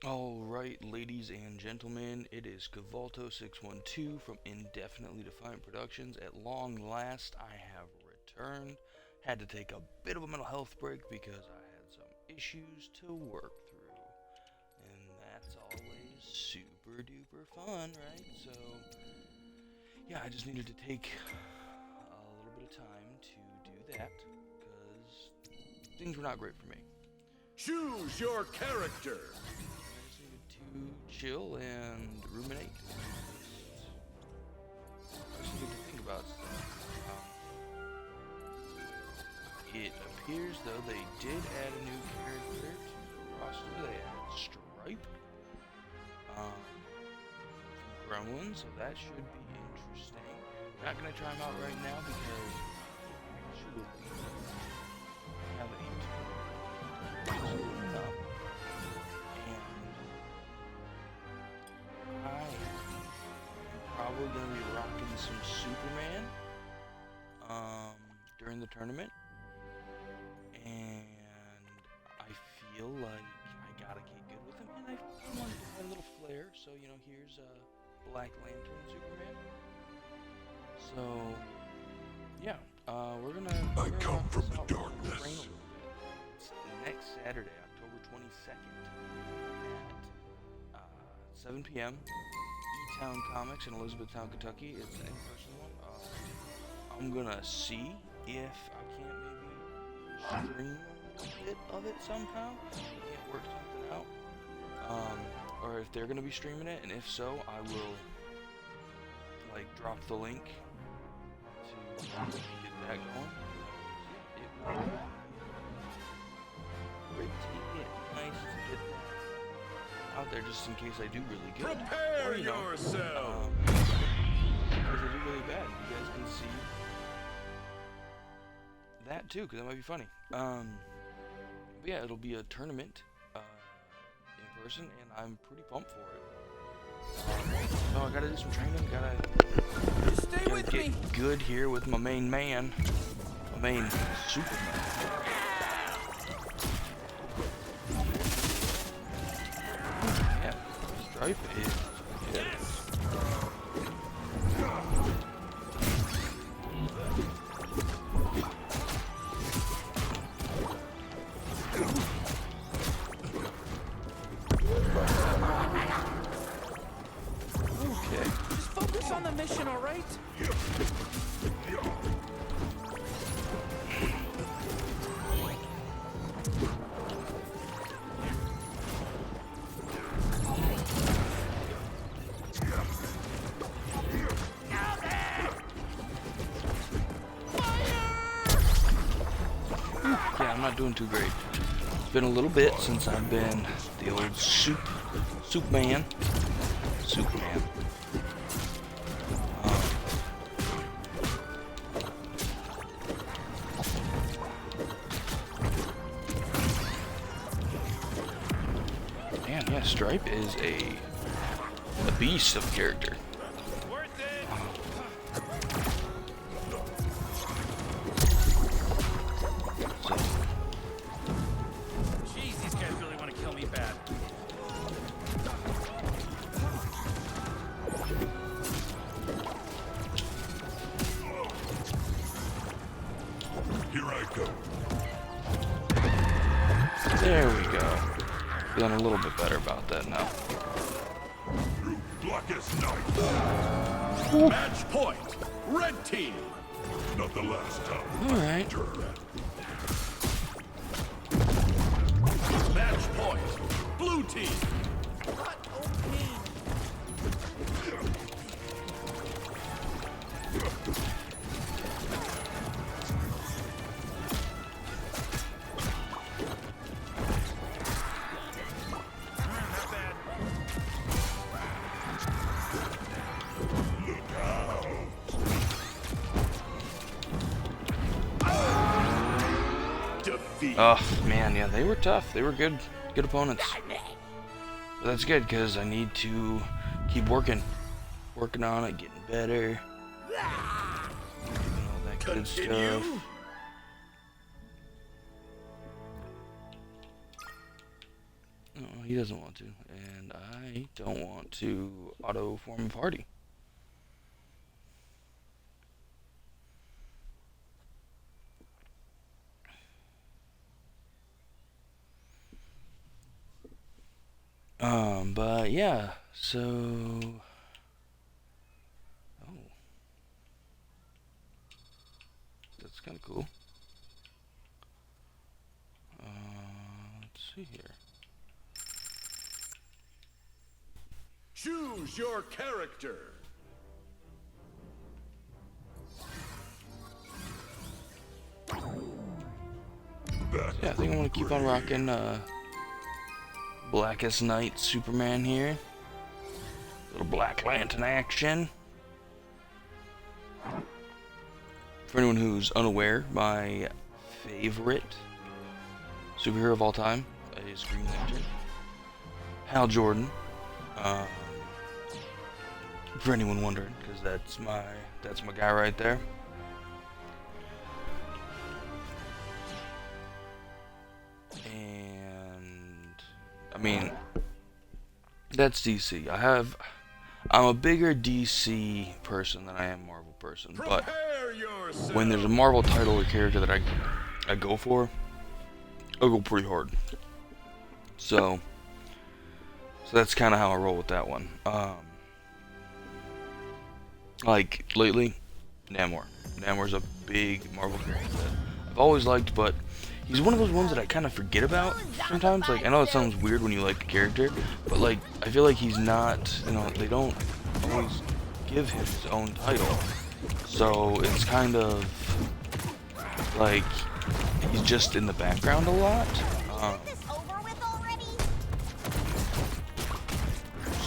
Alright, ladies and gentlemen, it is Kivalto612 from Indefinitely Defiant Productions. At long last, I have returned. Had to take a bit of a mental health break because I had some issues to work through. And that's always super duper fun, right? So, yeah, I just needed to take a little bit of time to do that because things were not great for me. Choose your character. I just needed to chill and ruminate. I just needed to think about stuff. It appears though they did add a new character to the roster. They added Stripe from Gremlin, so that should be interesting. I'm not gonna try him out right now because should have a team up. I am probably going to be rocking some Superman during the tournament, and I feel like I gotta get good with him, and I wanted to add a little flair, so you know, here's Black Lantern Superman. So yeah, we're gonna come rock from this the out darkness. rain a little bit. It's next Saturday, October 22nd at 7 p.m. E-Town Comics in Elizabethtown, Kentucky. It's an in-person one. I'm gonna see if I can't maybe stream a bit of it somehow. Can't work something out. Or if they're gonna be streaming it, and if so, I will like drop the link to get that going. It would be pretty nice to get that out there just in case I do really good. Prepare Or, you know, yourself. because I do really bad. You guys can see that too, because that might be funny. But yeah, it'll be a tournament in person, and I'm pretty pumped for it. So I gotta do some training. Gotta get good here with my main man, my main Superman. Yeah, Stripe is. Okay. Just focus on the mission, all right? Yeah, I'm not doing too great. It's been a little bit since I've been the old Superman. Man, yeah, Stripe is a beast of a character. Worth it. So, Jeez, these guys really want to kill me bad. Here I go. there we go. Feeling a little bit better about that now. Through blackest night. Match point. Red team. Not the last time. Alright. Match point. Blue team. What? Oh, me. Not bad. Defeat. Oh man, yeah, they were tough. They were good opponents. But that's good because I need to keep working on it, getting better, doing all that good Continue. stuff. Oh, he doesn't want to, and I don't want to auto form a party. But yeah, so that's kind of cool. Let's see here. Choose your character. Yeah, I think I'm gonna keep on rocking Blackest Night Superman here. Little Black Lantern action. For anyone who's unaware, my favorite superhero of all time is Green Lantern. Hal Jordan. For anyone wondering, because that's my guy right there. And I mean, that's DC. I'm a bigger DC person than I am Marvel person, but when there's a Marvel title or character that I go for, I'll go pretty hard. So that's kind of how I roll with that one. Like lately, Namor. Namor's a big Marvel character that I've always liked, but he's one of those ones that I kind of forget about sometimes. Like, I know it sounds weird when you like the character, but like, I feel like he's not, they don't always give him his own title. So it's kind of like he's just in the background a lot.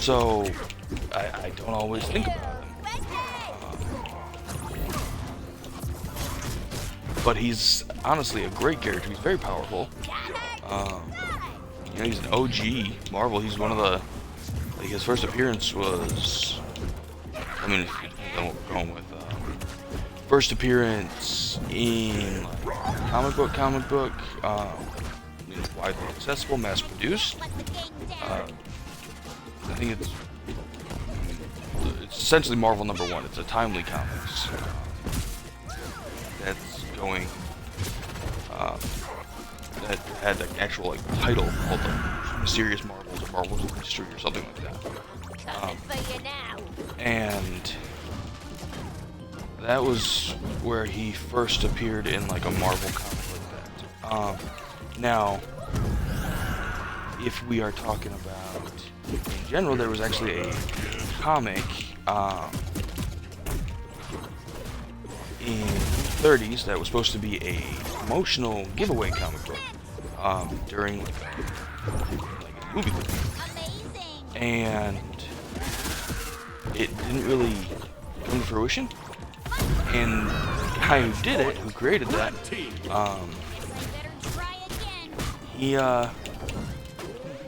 So I don't always think about him. But he's honestly a great character. He's very powerful. He's an OG Marvel. He's one of the, like, his first appearance was, I mean, if you going with first appearance in like, comic book, widely accessible, mass produced. I think it's essentially Marvel #1. It's a Timely Comics that's going that had an actual like title called like Mysterious Marvels or Marvels of Mystery or something like that. And that was where he first appeared in like a Marvel comic like that. Now, if we are talking about in general, there was actually a comic in the 30s that was supposed to be a promotional giveaway comic book during like a movie clip. And it didn't really come to fruition. And the guy who did it, who created that, he I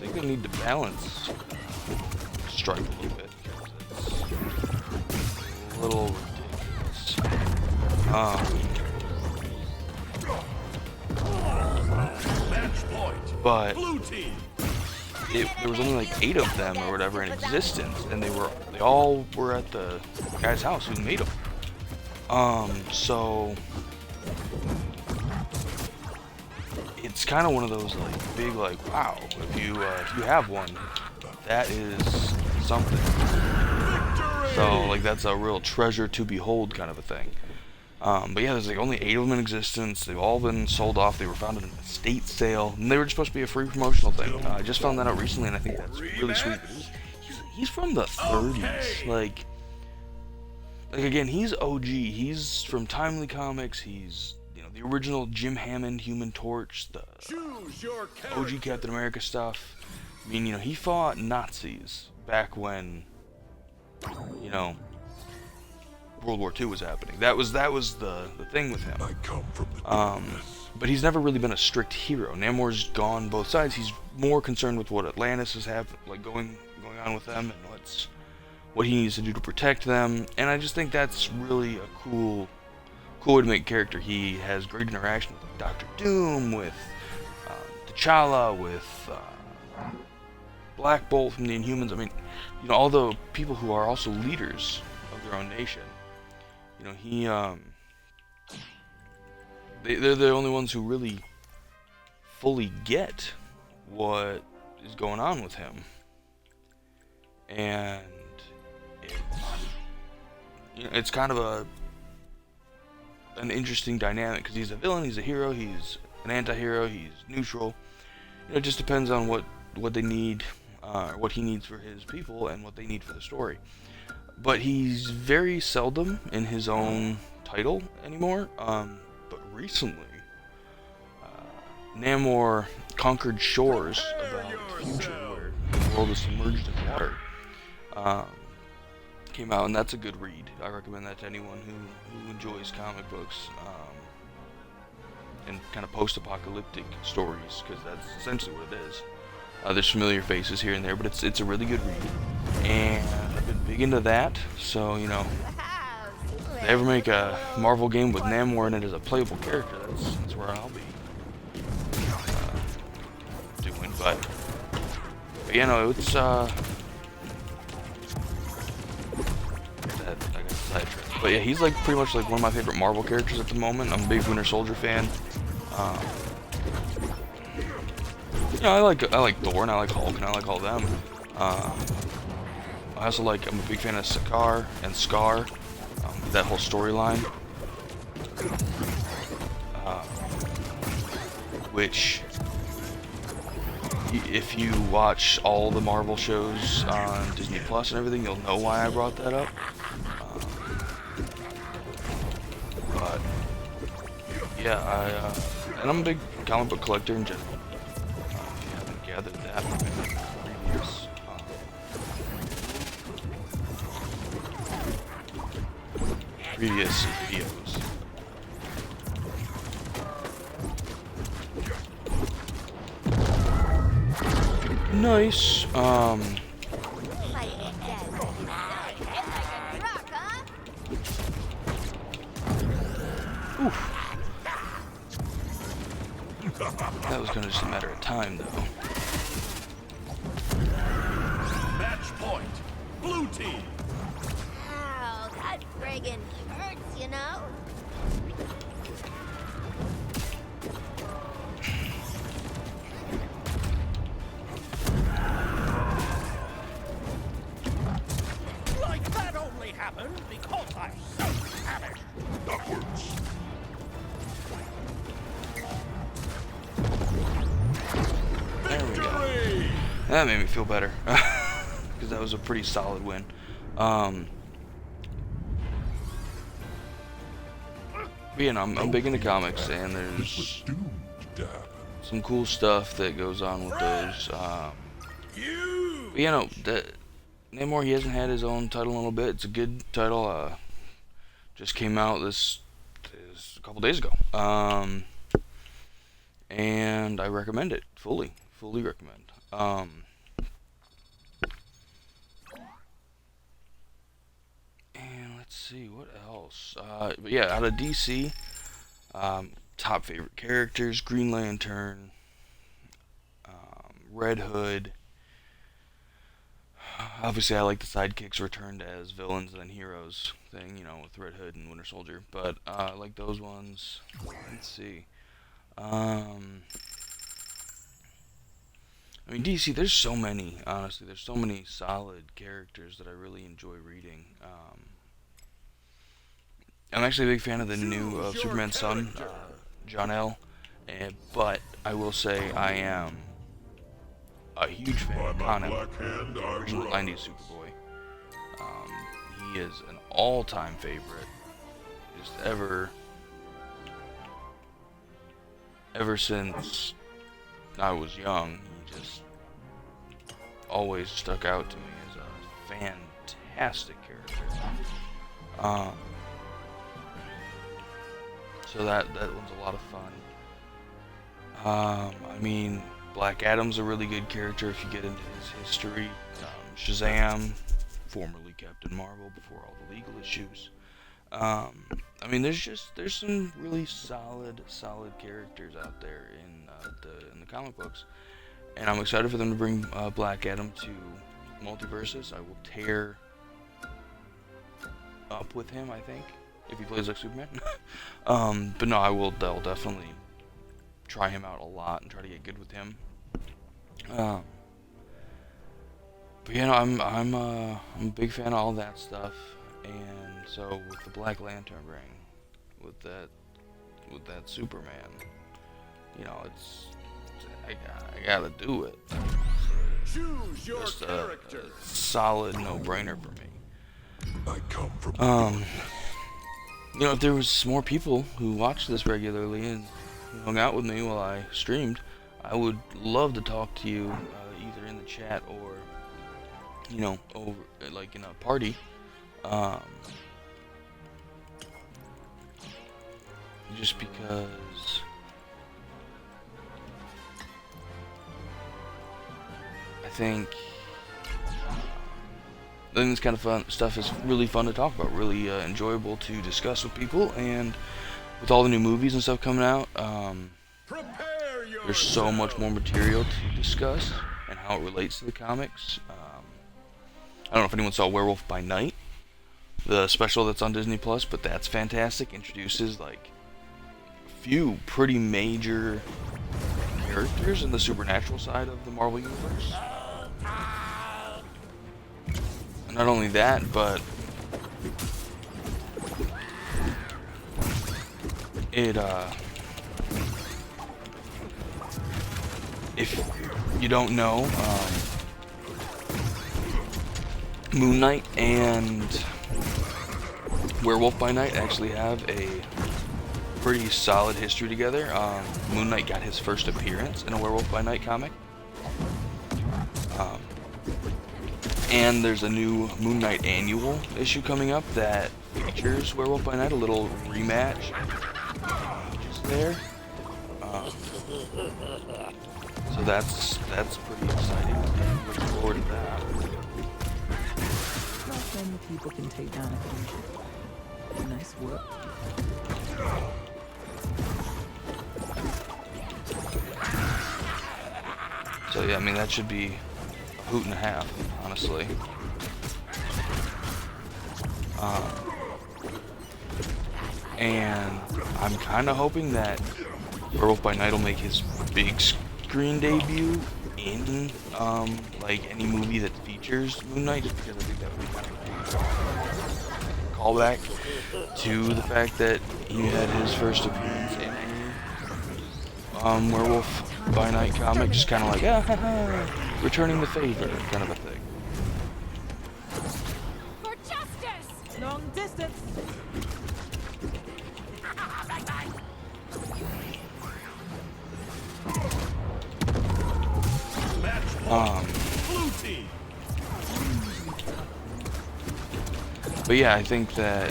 think they need to balance strike a little bit. It's a little ridiculous. But there was only like 8 of them or whatever in existence, and they all were at the guy's house who made them. So it's kind of one of those like big like, wow, if you have one, that is something. So like that's a real treasure to behold kind of a thing. But yeah, there's like only 8 of them in existence. They've all been sold off. They were found in an estate sale, and they were just supposed to be a free promotional thing. I just found that out recently, and I think that's really sweet. He's from the 30s, like again, he's OG. He's from Timely Comics. He's the original Jim Hammond Human Torch, the OG Captain America stuff. I mean, he fought Nazis back when World War II was happening. That was the thing with him. But he's never really been a strict hero. Namor's gone both sides. He's more concerned with what Atlantis is going on with them, and what he needs to do to protect them. And I just think that's really a cool way to make a character. He has great interaction with Doctor Doom, with T'Challa, with Black Bolt from the Inhumans. I mean, all the people who are also leaders of their own nation. They're the only ones who really fully get what is going on with him, and it's kind of an interesting dynamic because he's a villain, he's a hero, he's an anti-hero, he's neutral. It just depends on what they need, what he needs for his people, and what they need for the story. But he's very seldom in his own title anymore. But recently, Namor conquered shores about the future where the world is submerged in water. Came out, and that's a good read. I recommend that to anyone who enjoys comic books and kind of post-apocalyptic stories, because that's essentially what it is. There's familiar faces here and there, but it's a really good read, and I've been big into that. So if they ever make a Marvel game with Namor in it as a playable character, that's where I'll be doing. But it's I got sidetracked. But yeah, he's like pretty much like one of my favorite Marvel characters at the moment. I'm a big Winter Soldier fan. I like Thor, and I like Hulk, and I like all them. I also I'm a big fan of Sakaar and Scar, that whole storyline. Which, if you watch all the Marvel shows on Disney Plus and everything, you'll know why I brought that up. But yeah, and I'm a big comic book collector in general. If you haven't gathered that from previous videos. Nice. Oof. That was just a matter of time, though. Match point. Blue team. Ow, that friggin' hurts, you know? Like that only happened because I'm so savage. Upwards. There we go. Victory! That made me feel better. Because that was a pretty solid win. But I'm big into comics, and This was there's doomed to happen. some cool stuff that goes on with those. But Namor, he hasn't had his own title in a little bit. It's a good title. Just came out this a couple days ago. And I recommend it fully recommend. And let's see what else. But yeah, out of DC, top favorite characters: Green Lantern, Red Hood. Obviously, I like the sidekicks returned as villains and heroes thing, with Red Hood and Winter Soldier. But I like those ones. Let's see. I mean, DC, there's so many, honestly. There's so many solid characters that I really enjoy reading. I'm actually a big fan of the new Superman son, Jor-El. But I will say I am a huge fan of By my Conan, black hand, I original rise. 90s Superboy. He is an all-time favorite. Just ever since I was young, he just always stuck out to me as a fantastic character. So that one's a lot of fun. I mean, Black Adam's a really good character if you get into his history. Shazam, formerly Captain Marvel before all the legal issues. I mean, there's some really solid characters out there in the comic books, and I'm excited for them to bring Black Adam to Multiverses. I will tear up with him, I think, if he plays like Superman. But no, I'll definitely try him out a lot and try to get good with him. But yeah, no, I'm a big fan of all that stuff, and so with the Black Lantern ring, with that Superman, you know, I gotta do it. Choose your Just a character. solid no-brainer for me. I come from You know, if there was more people who watched this regularly and hung out with me while I streamed, I would love to talk to you either in the chat or, you know, over like in a party. Just because I think this kind of fun stuff is really fun to talk about, really enjoyable to discuss with people, and with all the new movies and stuff coming out, there's so much more material to discuss and how it relates to the comics. I don't know if anyone saw Werewolf by Night, the special that's on Disney Plus, but that's fantastic. Introduces like a few pretty major characters in the supernatural side of the Marvel Universe. And not only that, but it if you don't know, Moon Knight and Werewolf by Night actually have a pretty solid history together. Moon Knight got his first appearance in a Werewolf by Night comic. And there's a new Moon Knight annual issue coming up that features Werewolf by Night, a little rematch just there. So that's pretty exciting. Looking forward to that. Not many people can take down a creature. Nice work. So yeah, I mean that should be a hoot and a half, honestly. And I'm kind of hoping that Werewolf by Night will make his big screen debut in like any movie that features Moon Knight, just because I think that would be kind of a callback to the fact that he had his first appearance in a Werewolf by Night comic, just kind of like, ah, ha, ha, returning the favor, kind of a thing. For justice! Long distance. Blue team. But yeah, I think that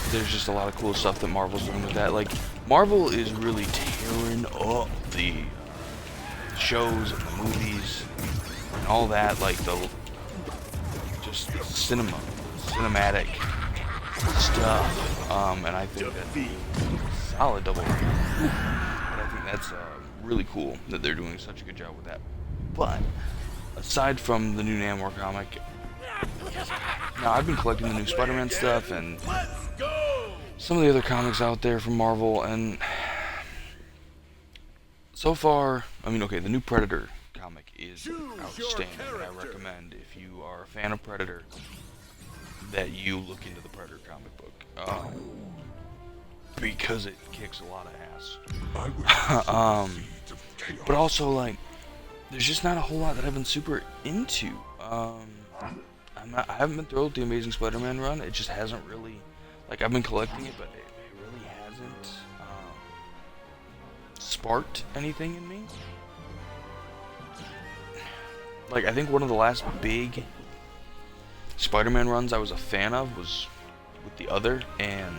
there's just a lot of cool stuff that Marvel's doing with that. Like, Marvel is really tearing up the shows and the movies and all that, like the just cinematic stuff. And I think that solid double. And I think that's really cool that they're doing such a good job with that. But aside from the new Namor comic, now I've been collecting the new Spider-Man stuff and some of the other comics out there from Marvel, and so far, I mean, okay, the new Predator comic is outstanding, and I recommend, if you are a fan of Predator, that you look into the Predator comic book, because it kicks a lot of ass. But also, like, there's just not a whole lot that I've been super into. I haven't been thrilled with the Amazing Spider-Man run. It just hasn't really, like, I've been collecting it, but it really hasn't sparked anything in me. Like, I think one of the last big Spider-Man runs I was a fan of was with the Other and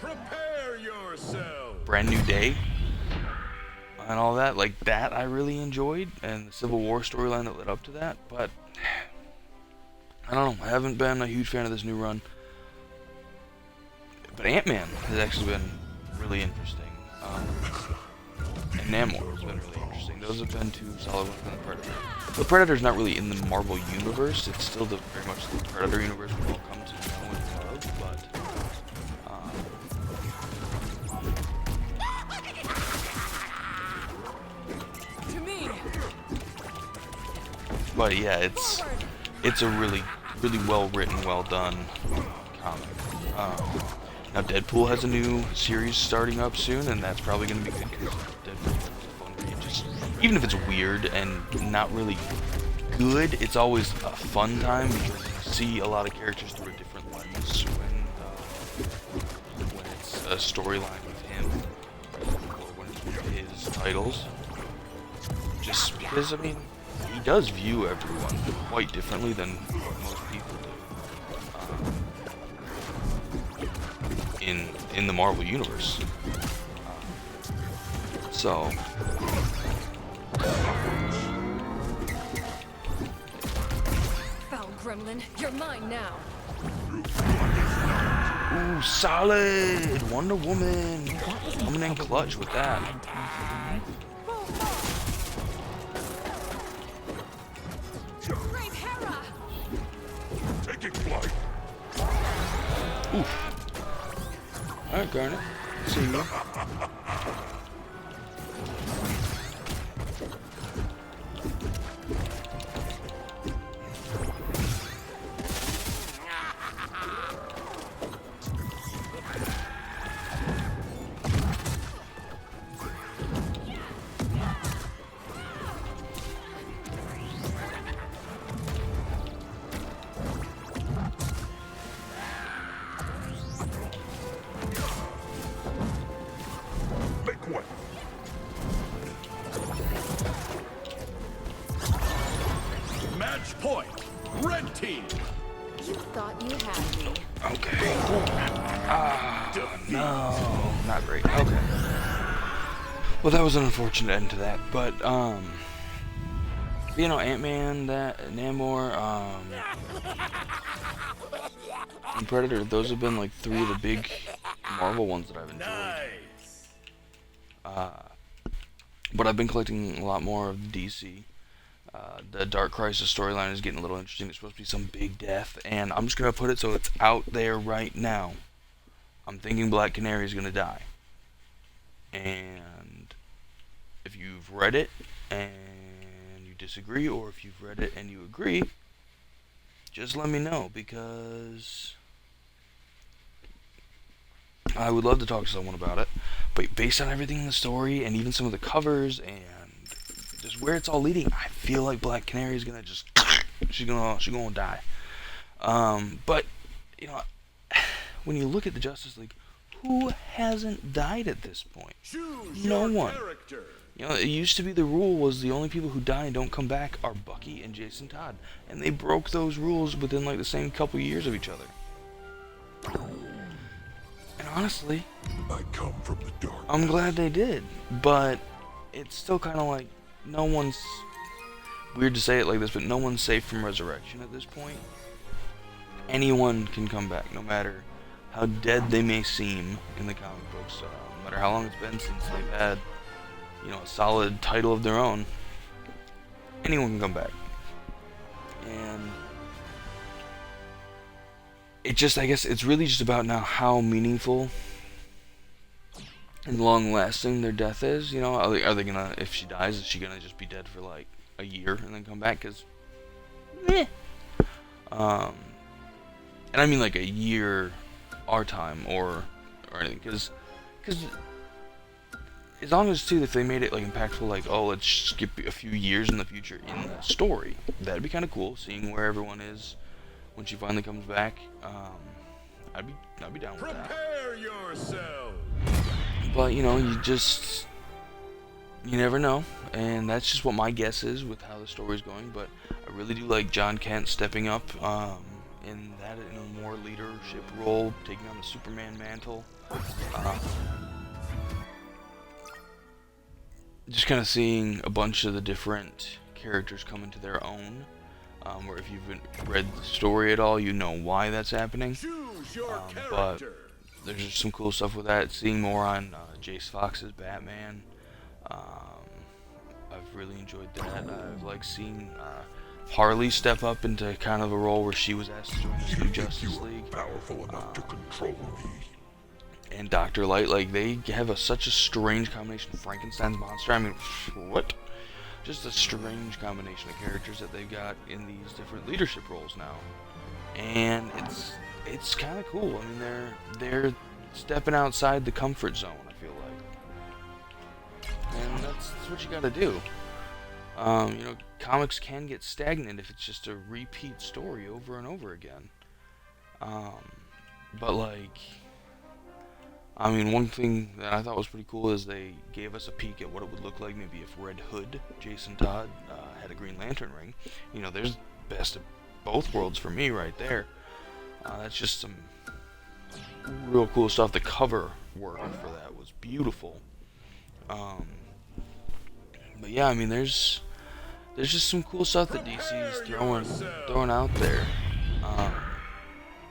Prepare yourself. Brand New Day and all that. Like, that I really enjoyed, and the Civil War storyline that led up to that, but I don't know, I haven't been a huge fan of this new run. But Ant-Man has actually been really interesting, and Namor has been really interesting. those have been two solid ones. And the Predator. The Predator's not really in the Marvel universe. It's still very much the Predator universe we've all come to know and love. But yeah, it's a really well written, well done comic. Now Deadpool has a new series starting up soon, and that's probably going to be good because Deadpool is a fun read. Just even if it's weird and not really good, it's always a fun time because you see a lot of characters through a different lens when it's a storyline with him or when it's one of his titles. Just because, I mean, he does view everyone quite differently than most people do in the Marvel universe. So Foul gremlin, you're mine now. ooh, solid Wonder Woman coming in clutch with that. Brave Hera! Taking flight. Oof. Alright, Garnet. See you. Make way. Match point. Red team. You thought you had me. Okay. No, not great. Okay. Well, that was an unfortunate end to that, but you know, Ant-Man, that Namor, and Predator, those have been like three of the big Marvel ones that I've enjoyed. Nice. But I've been collecting a lot more of the DC. The Dark Crisis storyline is getting a little interesting. There's supposed to be some big death, and I'm just gonna put it so it's out there right now. I'm thinking Black Canary is gonna die. And if you've read it and you disagree, or if you've read it and you agree, just let me know, because I would love to talk to someone about it. But based on everything in the story and even some of the covers and just where it's all leading, I feel like Black Canary is gonna just she's gonna die. But you know, when you look at the Justice League, who hasn't died at this point? Choose No your one. character. You know, it used to be the rule was the only people who die and don't come back are Bucky and Jason Todd, and they broke those rules within like the same couple years of each other. And honestly, I come from the dark. I'm glad they did, but it's still kind of like no one's, weird to say it like this, but no one's safe from resurrection at this point. Anyone can come back, no matter how dead they may seem in the comic books, no matter how long it's been since they've had, you know, a solid title of their own. Anyone can come back. And it just, I guess it's really just about now how meaningful and long-lasting their death is. You know, are they gonna, if she dies, is she gonna just be dead for like a year and then come back? Cause, meh. And I mean like a year, our time, or anything. Cause as long as too, if they made it like impactful, like, oh, let's skip a few years in the future in the story, that'd be kind of cool. Seeing where everyone is when she finally comes back. I'd be down with that. Prepare yourself. But you know, you never know, and that's just what my guess is with how the story's going. But I really do like John Kent stepping up in a more leadership role, taking on the Superman mantle. Just kind of seeing a bunch of the different characters come into their own. Where if you've read the story at all, you know why that's happening. Choose your But character. there's just some cool stuff with that. Seeing more on Jace Fox's Batman, I've really enjoyed that. I've liked seeing Harley step up into kind of a role where she was asked to join this new Justice League. Powerful enough to control me. And Dr. Light, like, they have such a strange combination of Frankenstein's monster. I mean, what? Just a strange combination of characters that they've got in these different leadership roles now. And it's kind of cool. I mean, they're stepping outside the comfort zone, I feel like. And that's what you gotta do. You know, comics can get stagnant if it's just a repeat story over and over again. But like, I mean, one thing that I thought was pretty cool is they gave us a peek at what it would look like maybe if Red Hood, Jason Todd, had a Green Lantern ring. You know, there's best of both worlds for me right there. That's just some real cool stuff. The cover work for that was beautiful. But yeah, I mean, there's just some cool stuff that DC's throwing out there.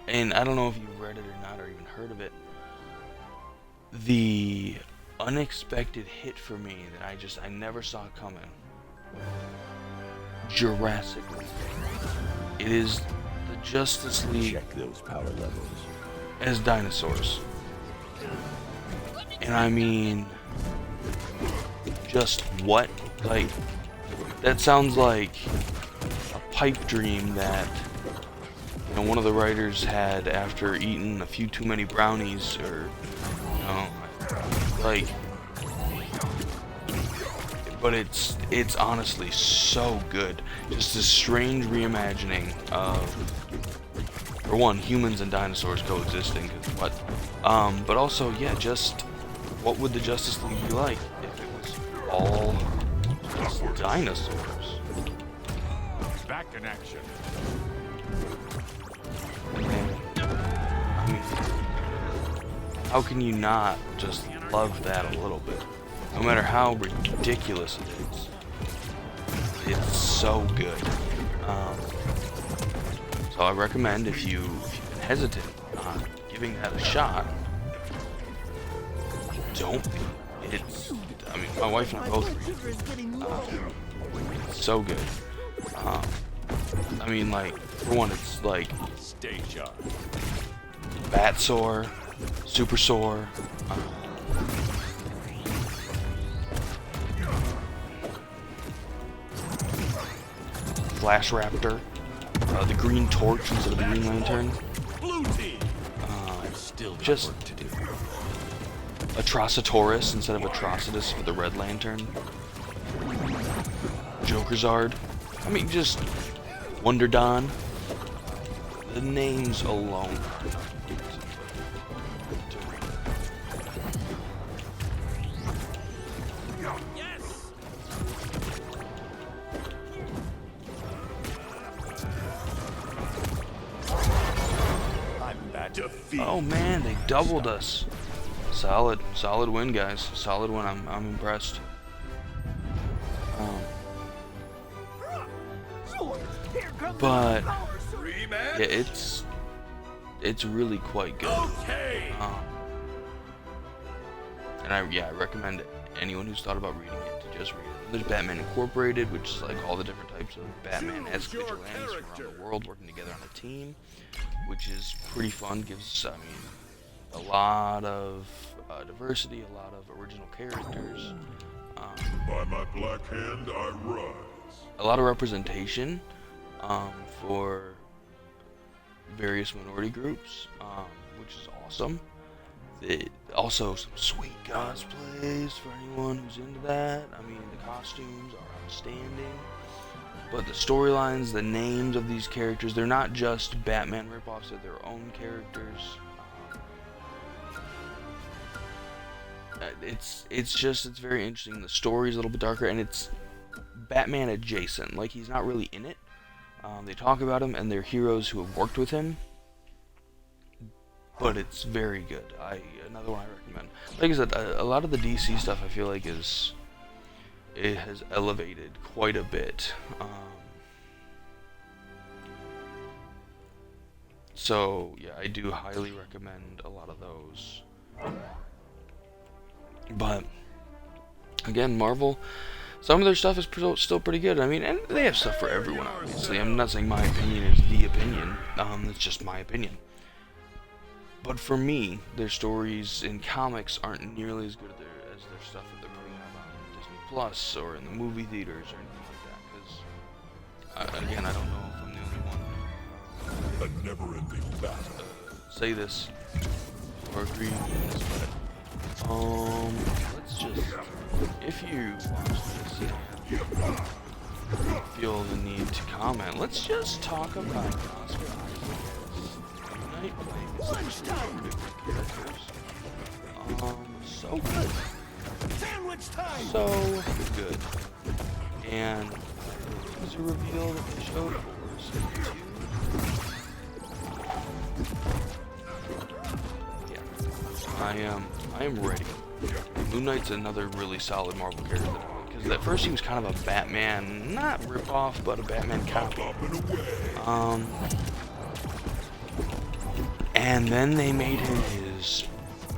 And I don't know if you've read it or not or even heard of it. The unexpected hit for me that I never saw coming. Jurassic League. It is the Justice League Check those power levels. as dinosaurs. And I mean, just what? Like, that sounds like a pipe dream that, you know, one of the writers had after eating a few too many brownies, or, you know, like, but it's honestly so good. Just this strange reimagining of, for one, humans and dinosaurs coexisting, 'cause what? But also, yeah, just what would the Justice League be like if it was all just dinosaurs? Back in action. I mean, how can you not just love that a little bit? No matter how ridiculous it is, it's so good. So I recommend if you've been hesitant on giving that a shot, don't be. I mean, my wife and I both read it. It's so good. I mean, like, for one, it's like Stay sharp. Bat Sore, Super Sore, Flash Raptor, the Green Torch instead of the Green Lantern, Blue team. Still just work to do. Atrocitoris instead of Atrocitus for the Red Lantern, Jokerzard. I mean, just Wonder Dawn. The names alone are enough to I'm back. Defeat. Oh man, they doubled us. Solid win, guys. Solid win. I'm impressed. But yeah, it's really quite good. Okay. And I recommend anyone who's thought about reading it to just read it. There's Batman Incorporated, which is like all the different types of Batman-esque vigilantes from around the world working together on a team, which is pretty fun. Gives, I mean, a lot of diversity, a lot of original characters, By my black hand, I rise. a lot of representation for various minority groups, which is awesome. Also, some sweet cosplays for anyone who's into that. I mean, the costumes are outstanding. But the storylines, the names of these characters, they're not just Batman ripoffs, they're their own characters. It's very interesting. The story's a little bit darker, and it's Batman adjacent. Like, he's not really in it. They talk about him, and they're heroes who have worked with him. But it's very good. Another one I recommend. Like I said, a lot of the DC stuff I feel like it has elevated quite a bit. So yeah, I do highly recommend a lot of those. But again, Marvel Some of their stuff is still pretty good. I mean, and they have stuff for everyone, obviously. I'm not saying my opinion is the opinion. It's just my opinion. But for me, their stories in comics aren't nearly as good as their stuff that they're putting out on Disney Plus or in the movie theaters or anything like that. Because, again, I don't know if I'm the only one. A never-ending battle. Say this or agree with this, but let's just, if you watch this and feel the need to comment, let's just talk about Oscar Isaac as Night playing characters. So good. Sandwich time! So good. And it was a reveal that they showed for season 2. Yeah. I am ready. Moon Knight's another really solid Marvel character because that first seems kind of a Batman, not rip-off, but a Batman copy. And then they made him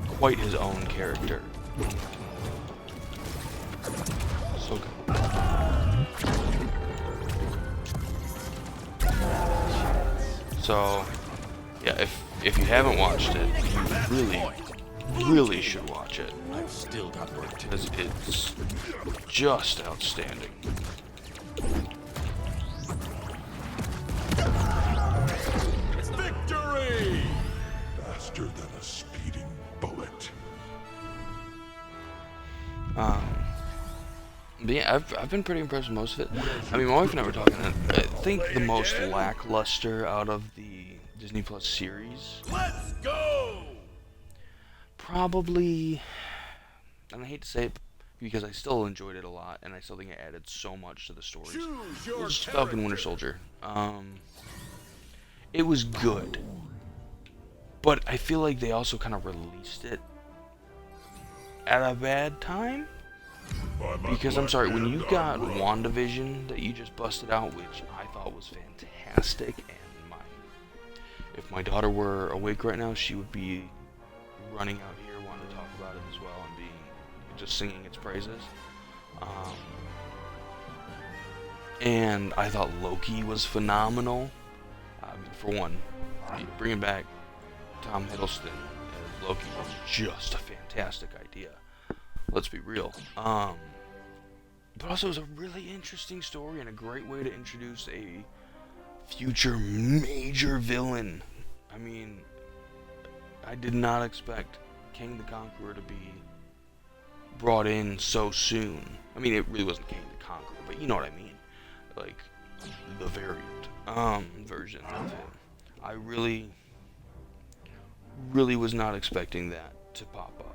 quite his own character. So good. So, yeah, if you haven't watched it, you really should watch it. I've still got work to do. Because it's just outstanding. Victory! Faster than a speeding bullet. But yeah, I've been pretty impressed with most of it. I mean, my wife and I were talking, and I think the most lackluster out of the Disney Plus series, Let's go! probably, and I hate to say it because I still enjoyed it a lot, and I still think it added so much to the stories. Choose your It's Falcon Winter Soldier. It was good, but I feel like they also kind of released it at a bad time. Because I'm sorry, when you got WandaVision that you just busted out, which I thought was fantastic, and if my daughter were awake right now, she would be running out here wanting to talk about it as well and just singing its praises. And I thought Loki was phenomenal. I mean, for one, bringing back Tom Hiddleston as Loki was just a fantastic idea. Let's be real. But also it was a really interesting story and a great way to introduce a future major villain. I mean, I did not expect King the Conqueror to be brought in so soon. I mean, it really wasn't King the Conqueror, but you know what I mean. Like, the variant, version of him. I really was not expecting that to pop up.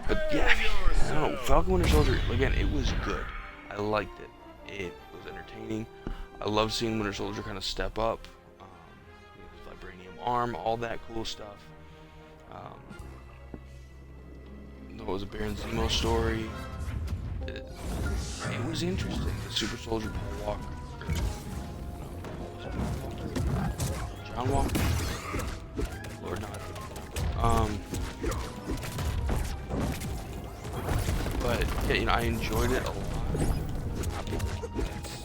But yeah, I don't know, Falcon Winter Soldier, again, it was good. I liked it. It was entertaining. I love seeing Winter Soldier kind of step up. His vibranium arm, all that cool stuff. There was a Baron Zemo story. It was interesting. The Super Soldier Paul Walker. John Walker? Lord, not. But yeah, you know, I enjoyed it a lot.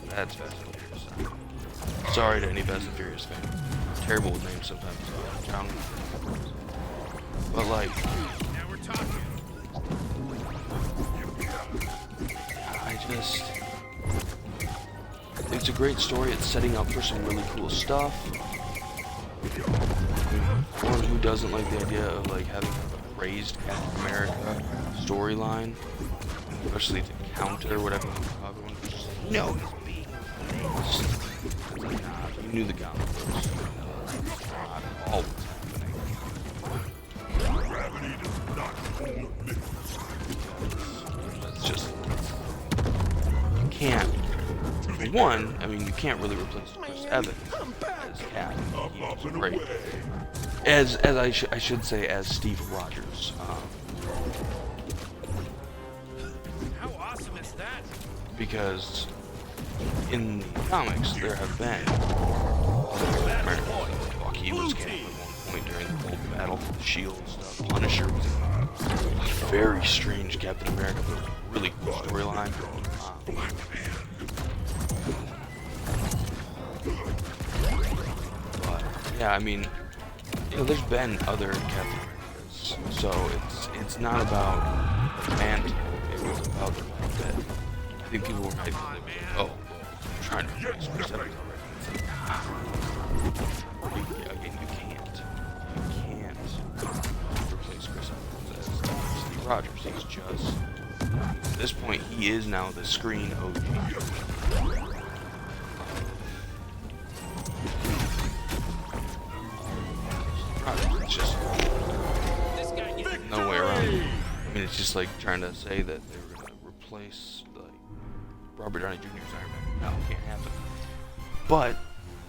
That's Fast and Furious. Sorry to any Fast and Furious fan. Terrible with names sometimes. John. But like, Now we're talking. it's a great story. It's setting up for some really cool stuff. One who doesn't like the idea of like having kind of a raised Captain America storyline, especially to counter whatever everyone was just like, no, he's being raised. It's like, nah, you knew the comic books. Not all what's happening. Gravity does not hold a minute. It's just, you can't. For one, I mean, you can't really replace Chris Evans as Cap. He's great. As I should say, as Steve Rogers. How awesome is that? Because in the comics, there have been other Americans. Bucky was Cap at one point during the Cold Battle for the Shield stuff. Punisher was in very strange Captain America, but really cool storyline. But yeah, I mean, you know, there's been other Captain Americas, so it's not about the mantle. It was about the fact that I think people were hyped. Oh, I'm trying to replace Chris Evans already. It's like, again, you can't replace Chris Evans as Steve Rogers. He's just, at this point, he is now the screen OG. It's just no way around it. I mean, it's just like trying to say that they were gonna replace like Robert Downey Jr.'s Iron Man. No, it can't happen. But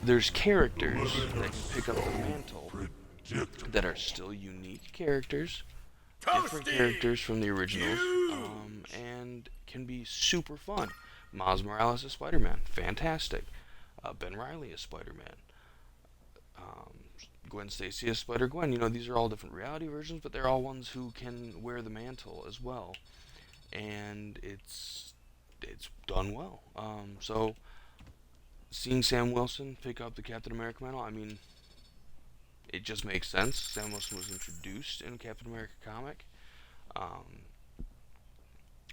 there's characters that can pick up the mantle that are still unique characters, different characters from the originals, and can be super fun. Miles Morales as Spider-Man, fantastic. Ben Reilly as Spider-Man. Gwen Stacy as Spider-Gwen. You know, these are all different reality versions, but they're all ones who can wear the mantle as well, and it's done well. So seeing Sam Wilson pick up the Captain America mantle, I mean, it just makes sense. Sam Wilson was introduced in a Captain America comic. I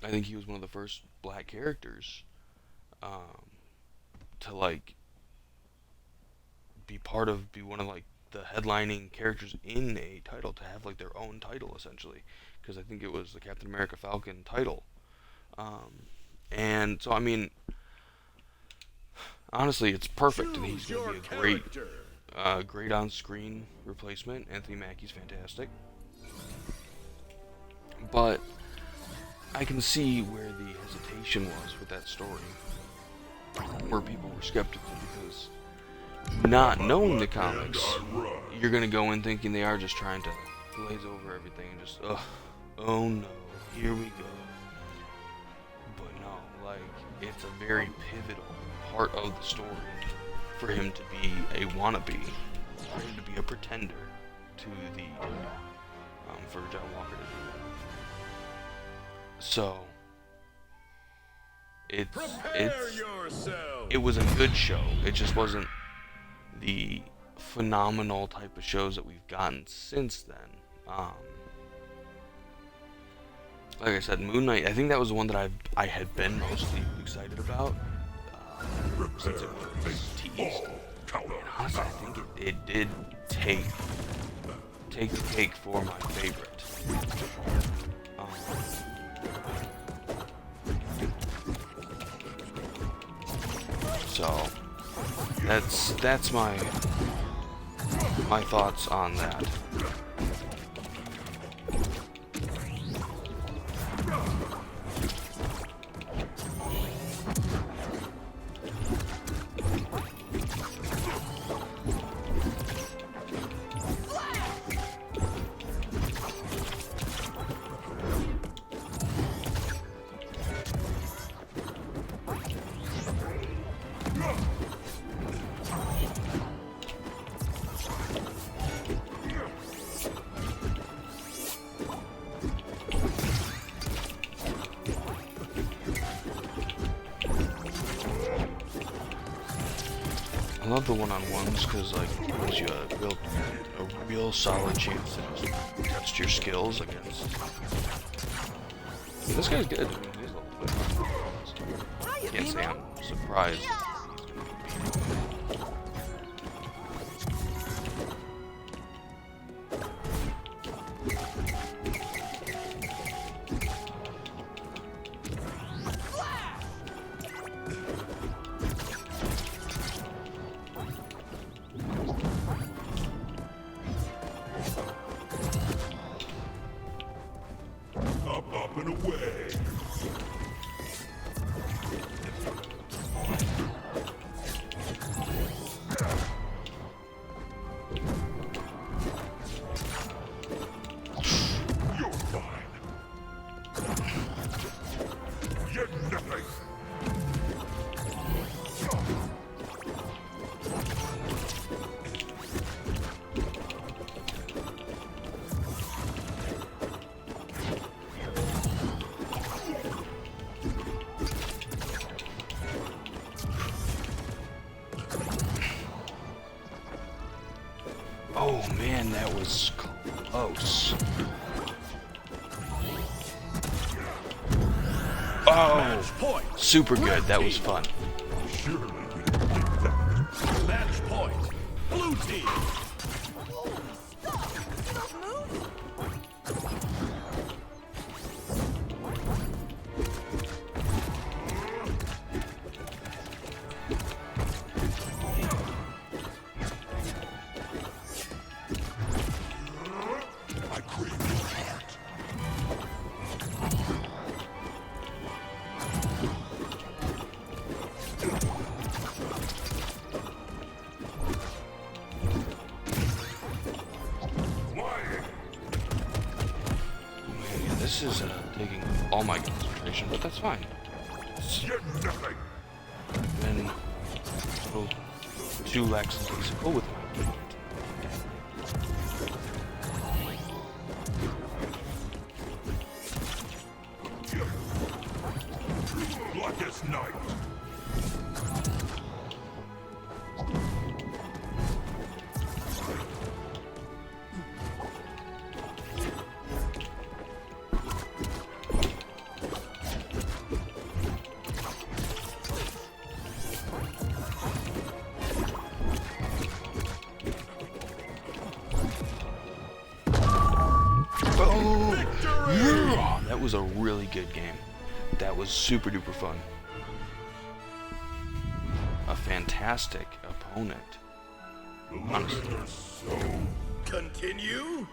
think he was one of the first black characters to like be one of like the headlining characters in a title, to have like their own title essentially, because I think it was the Captain America Falcon title. And so I mean, honestly, it's perfect, and he's going to be a great on-screen replacement. Anthony Mackie's fantastic, but I can see where the hesitation was with that story, where people were skeptical, because not knowing the comics, you're going to go in thinking they are just trying to glaze over everything and just, oh no, here we go. But no, like, it's a very pivotal part of the story for him to be a wannabe, for him to be a pretender to the, for John Walker to do that. So, it was a good show. It just wasn't the phenomenal type of shows that we've gotten since then. Like I said, Moon Knight, I think that was the one that I had been mostly excited about since it was teased. And honestly, I think it did take the cake for my favorite. So that's my thoughts on that. I love the one-on-ones because like it gives you a real solid chance to just test your skills against. I mean, this guy's good. I mean, he's level 20. Can't say I'm surprised. Up and away. man, that was close. Oh, super good. That was fun. Surely we can get that. Match point. Blue team. I crave your heart. Man, this is taking all my concentration, but that's fine. Get nothing. Been a little too lackadaisical with my game. Blackest night. Oh, yeah! That was a really good game. That was super duper fun. A fantastic opponent. Honestly. Continue.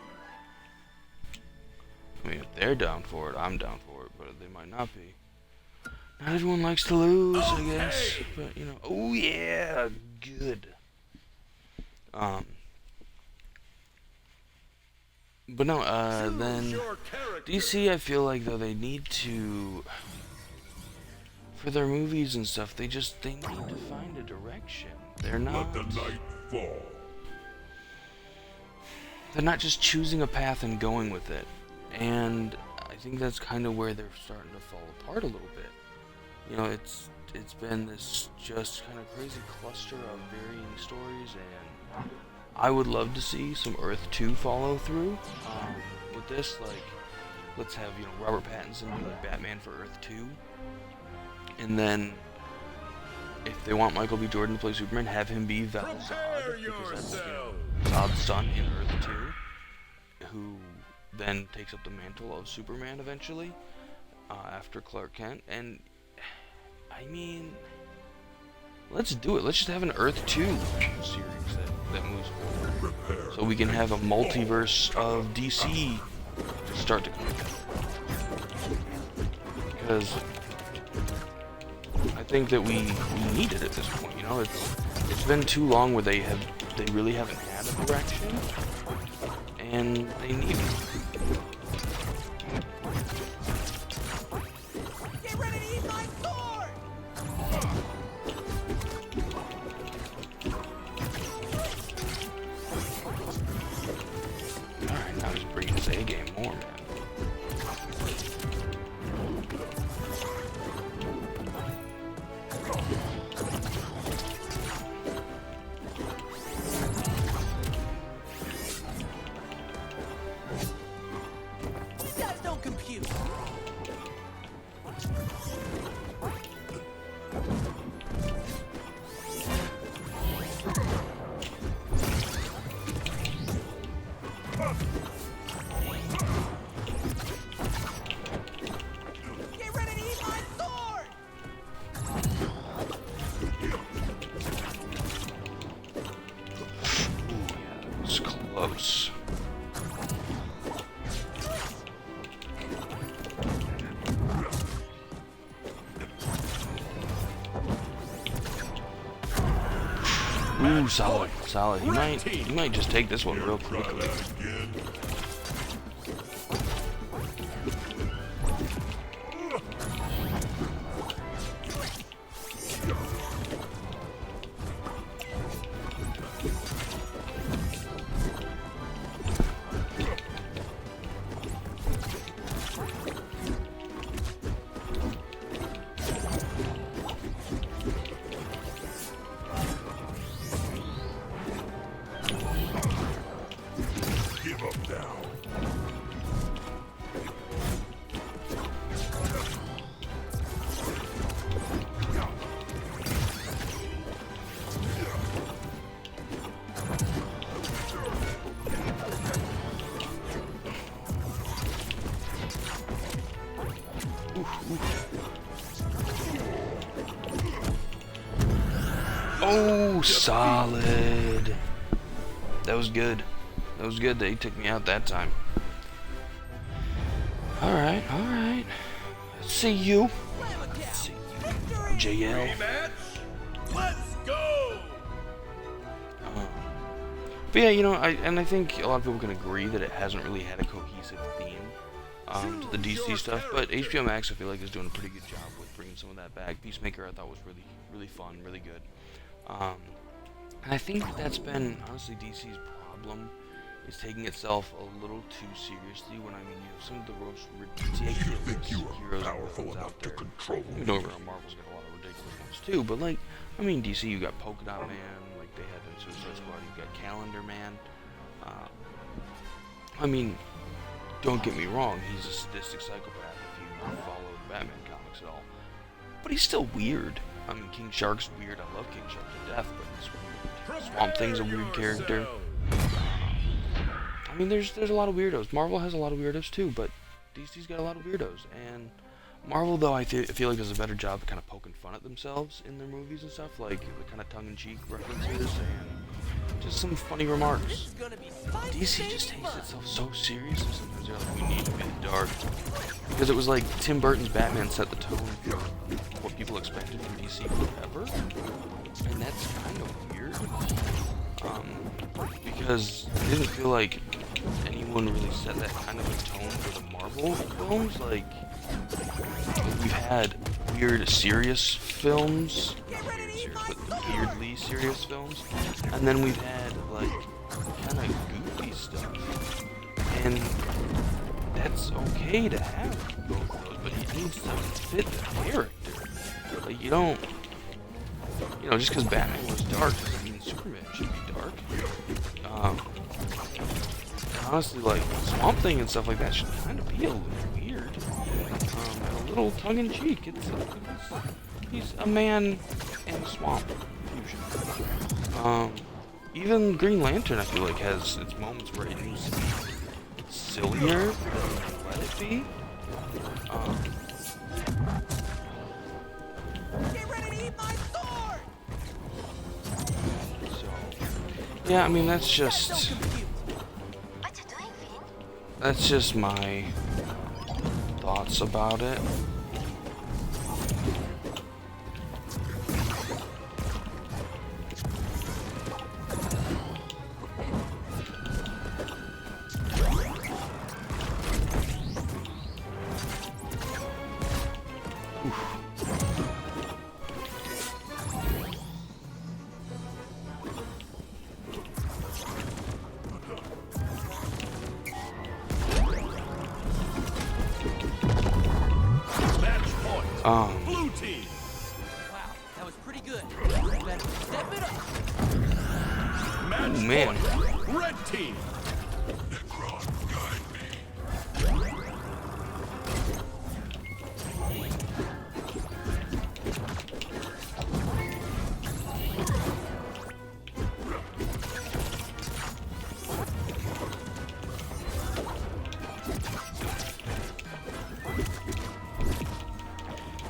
I mean, if they're down for it, I'm down for it, but they might not be. Not everyone likes to lose, I guess. But, you know, oh yeah, good. But no, then Your character. DC, I feel like though they need to, for their movies and stuff, they need to find a direction. They're Let not. the night fall. They're not just choosing a path and going with it. And I think that's kind of where they're starting to fall apart a little bit. You know, it's been this just kind of crazy cluster of varying stories, and I would love to see some Earth 2 follow through with this. Like, let's have, you know, Robert Pattinson be like Batman for Earth 2, and then if they want Michael B. Jordan to play Superman, have him be Val Zod, Prepare because that's, yourself. Zod's son in Earth 2, who then takes up the mantle of Superman eventually, after Clark Kent. And I mean, let's do it. Let's just have an Earth 2 series that moves forward, Prepare. so we can have a multiverse of DC start to come together. Because I think that we need it at this point. You know, it's been too long where they really haven't had a direction, and they need it. Get ready to eat my sword. Alright, now just bring his A game more, man. Stats don't compute. Get ready to eat my sword. Ooh, yeah, that was close. Ooh, solid, solid. He might just take this one real quickly. Again. up now. Oh, solid. That was good. That was good that he took me out that time. Alright, alright. Let's see you. Let's see you. JL. Let's go! But yeah, you know, I think a lot of people can agree that it hasn't really had a cohesive theme to the DC stuff, but HBO Max I feel like is doing a pretty good job with bringing some of that back. Peacemaker I thought was really fun, really good. And I think that's been honestly DC's problem, is taking itself a little too seriously. When I mean, you have some of the most ridiculous heroes and villains out there. You know, Marvel's got a lot of ridiculous ones too, but like, I mean, DC, you got Polka Dot Man, like they had in Suicide Squad. You got Calendar Man. I mean, don't get me wrong, he's a sadistic psychopath if you follow the Batman comics at all. But he's still weird. I mean, King Shark's weird. I love King Shark to death, but he's weird. Swamp Thing's a weird character. I mean, there's a lot of weirdos. Marvel has a lot of weirdos too, but DC's got a lot of weirdos. And Marvel, though, I feel like does a better job of kind of poking fun at themselves in their movies and stuff, like the kind of tongue-in-cheek references and just some funny remarks. DC just takes itself so seriously sometimes. They're like, we need to be dark. Because it was like Tim Burton's Batman set the tone for what people expected from DC forever. And that's kind of weird. Because I didn't feel like anyone really set that kind of a tone for the Marvel films. Like, we've had weird serious films, not weird serious, but weirdly serious films, and then we've had like kind of goofy stuff, and that's okay to have both of those, but it needs to fit the character. Like, you don't, you know, just because Batman was dark doesn't mean Superman should be dark. Honestly, like Swamp Thing and stuff like that should kind of be a little weird, and a little tongue-in-cheek. He's a man in a swamp fusion. Even Green Lantern, I feel like, has its moments where it needs to be sillier than let it be. Get ready to eat my sword! So, yeah, I mean, that's just my thoughts about it. Blue team! Wow, that was pretty good. You better step it up. Match man. point. Red team!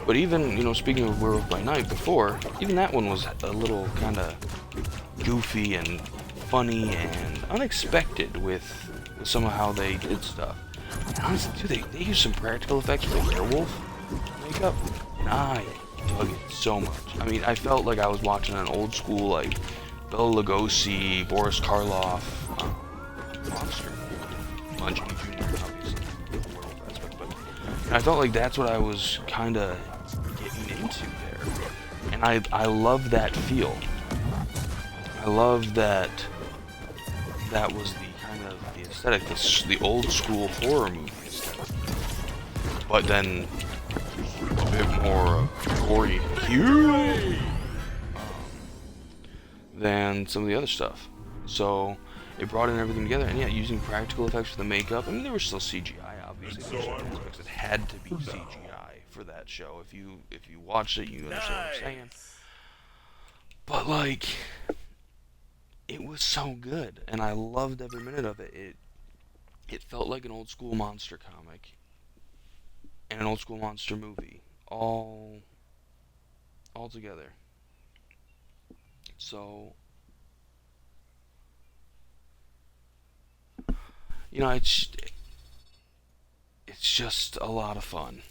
But even, you know, speaking of Werewolf by Night before, even that one was a little kind of goofy and funny and unexpected with some of how they did stuff. And honestly, too, they used some practical effects for the werewolf makeup, and I dug it so much. I mean, I felt like I was watching an old school, like, Bela Lugosi, Boris Karloff monster movie. Munchkin Jr., obviously, the werewolf aspect, but I felt like that's what I was kind of getting into there, and I love that feel. I love that was the kind of the aesthetic, the old school horror movie aesthetic, but then a bit more gory and cute than some of the other stuff. So They brought in everything together, and yeah, using practical effects for the makeup. I mean, there was still CGI, obviously. There were certain aspects that had to be CGI for that show. If you watched it, you understand what I'm saying. But like, it was so good, and I loved every minute of it. It felt like an old school monster comic and an old school monster movie, all together. So, you know, it's just a lot of fun.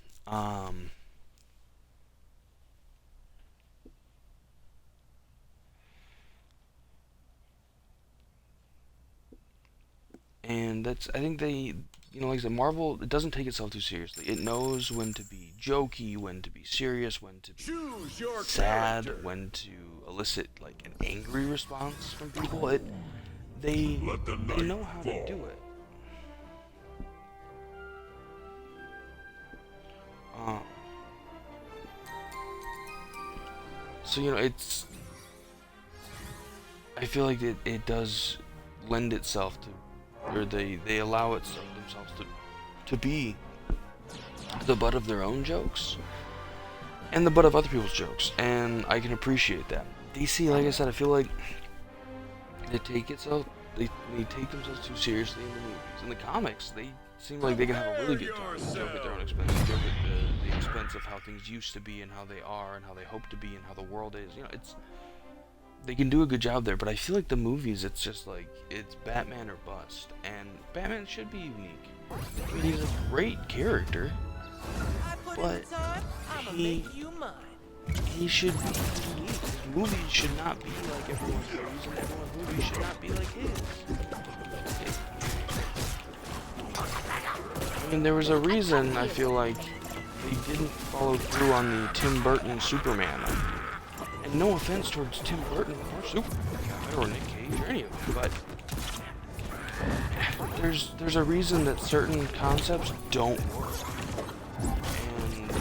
And that's, I think they, like I said, Marvel, it doesn't take itself too seriously. It knows when to be jokey, when to be serious, when to be sad, when to elicit like an angry response from people. They know how to do it. So it's. I feel like it does lend itself to, or they allow themselves to be the butt of their own jokes and the butt of other people's jokes, and I can appreciate that. DC, like I said, I feel like they take themselves too seriously in the movies. In the comics, they seem like they can have a really good time, joke at their own expense, joke at the expense of how things used to be and how they are and how they hope to be and how the world is. They can do a good job there, but I feel like the movies, it's just like, it's Batman or bust, and Batman should be unique. I mean, he's a great character, but he should be unique. His movies should not be like everyone's movies, and everyone's movies should not be like his. I mean, there was a reason, I feel like, they didn't follow through on the Tim Burton Superman idea. And no offense towards Tim Burton or Superman or Nick Cage or any of them, but there's a reason that certain concepts don't work. And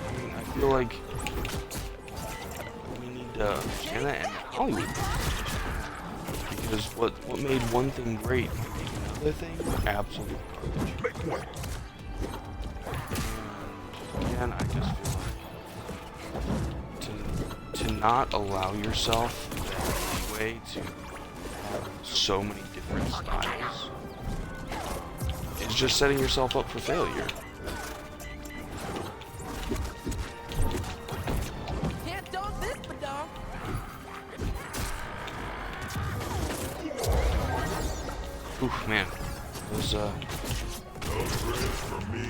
I mean, I feel like we need to understand that, and Hollywood, because what made one thing great might make another thing absolute garbage. And again, I just feel like to not allow yourself that leeway to have so many different styles is just setting yourself up for failure. Can't dog this, but dog. Oof, man. It was, for me.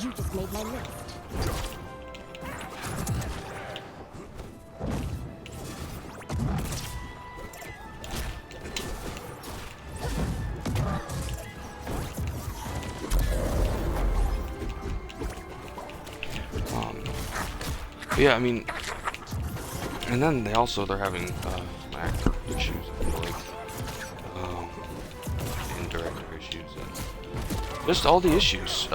You just made my list. yeah, I mean, and then they're having actor issues, I feel like, and director issues, and just all the issues.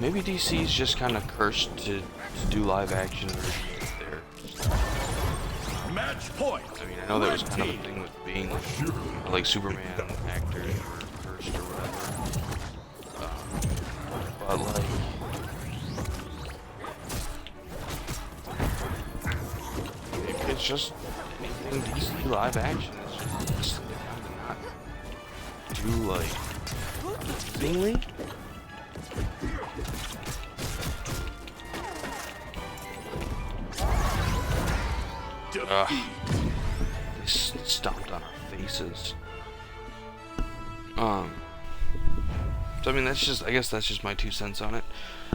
Maybe DC's just kind of cursed to do live action versions of their. Match point. I mean, I know there was kind of a thing with being like Superman actors were cursed or whatever, but like. It's just anything DC live action. It's just kind of not do like amazingly. They stomped on our faces. So I mean, I guess that's just my 2 cents on it.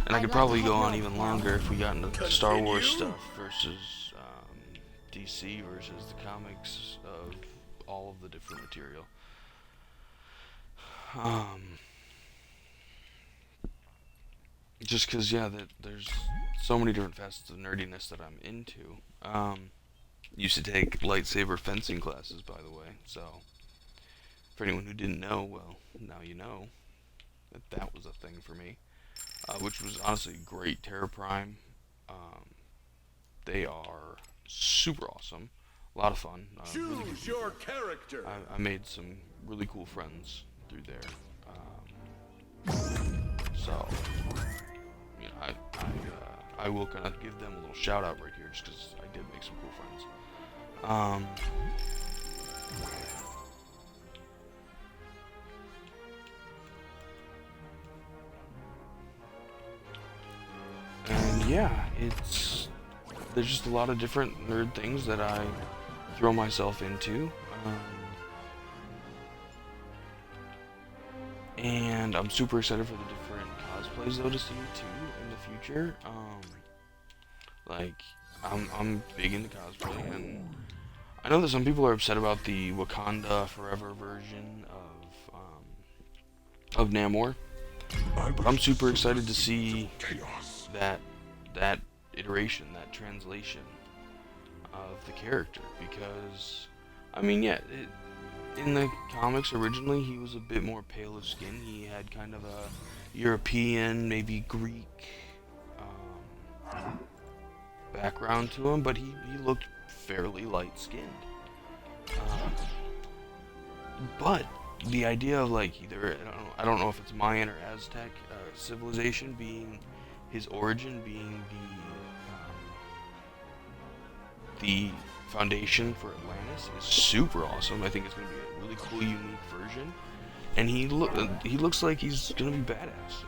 And I could probably go on even longer if we got into the Star Wars stuff versus DC versus the comics of all of the different material. Just because, yeah, there's so many different facets of nerdiness that I'm into. Used to take lightsaber fencing classes, by the way. So, for anyone who didn't know, well, now you know that was a thing for me. Which was honestly great. Terra Prime, they are super awesome. A lot of fun. Really good Choose your character. I made some really cool friends through there. So, you know, I will kind of give them a little shout out right here, just because I did make some cool friends. And yeah, there's just a lot of different nerd things that I throw myself into. And I'm super excited for the different cosplays though to see too in the future. Like I'm big into cosplay, and I know that some people are upset about the Wakanda Forever version of Namor. But I'm super excited to see that iteration, that translation of the character, because I mean, yeah, in the comics originally he was a bit more pale of skin. He had kind of a European, maybe Greek background to him, but he looked fairly light-skinned. But the idea of like either I don't know if it's Mayan or Aztec civilization being his origin, being the foundation for Atlantis is super awesome. I think it's gonna be a really cool, unique version, and he looks like he's gonna be badass.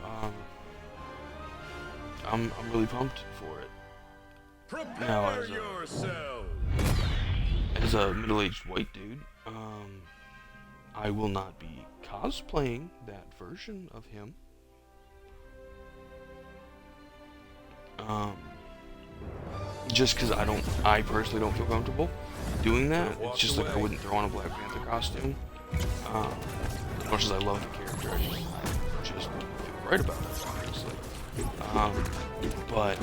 I'm really pumped for it. Now, as a middle-aged white dude, I will not be cosplaying that version of him. Just because I personally don't feel comfortable doing that. It's just like I wouldn't throw on a Black Panther costume. As much as I love the character, I just don't feel right about it, obviously. But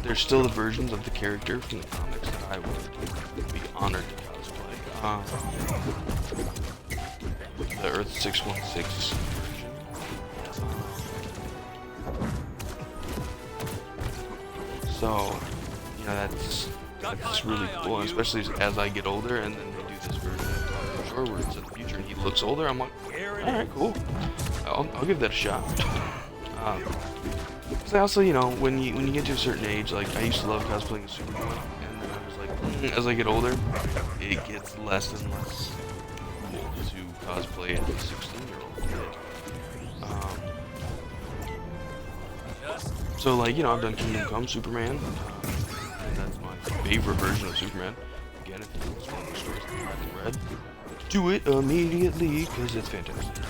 there's still the versions of the character from the comics that I would be honored to cosplay. The Earth 616 version. So, you know, that's really cool, and especially as I get older, and then they do this version of Shore where it's in the future and he looks older. I'm like, all right, cool. I'll give that a shot. Because I also, you know, when you get to a certain age, like I used to love cosplaying as Superman, and then I was like, as I get older, it gets less and less cool to cosplay as a 16-year-old kid. So like, you know, I've done Kingdom Come Superman, and that's my favorite version of Superman. Again, if it's one of the stories that I haven't read, do it immediately because it's fantastic.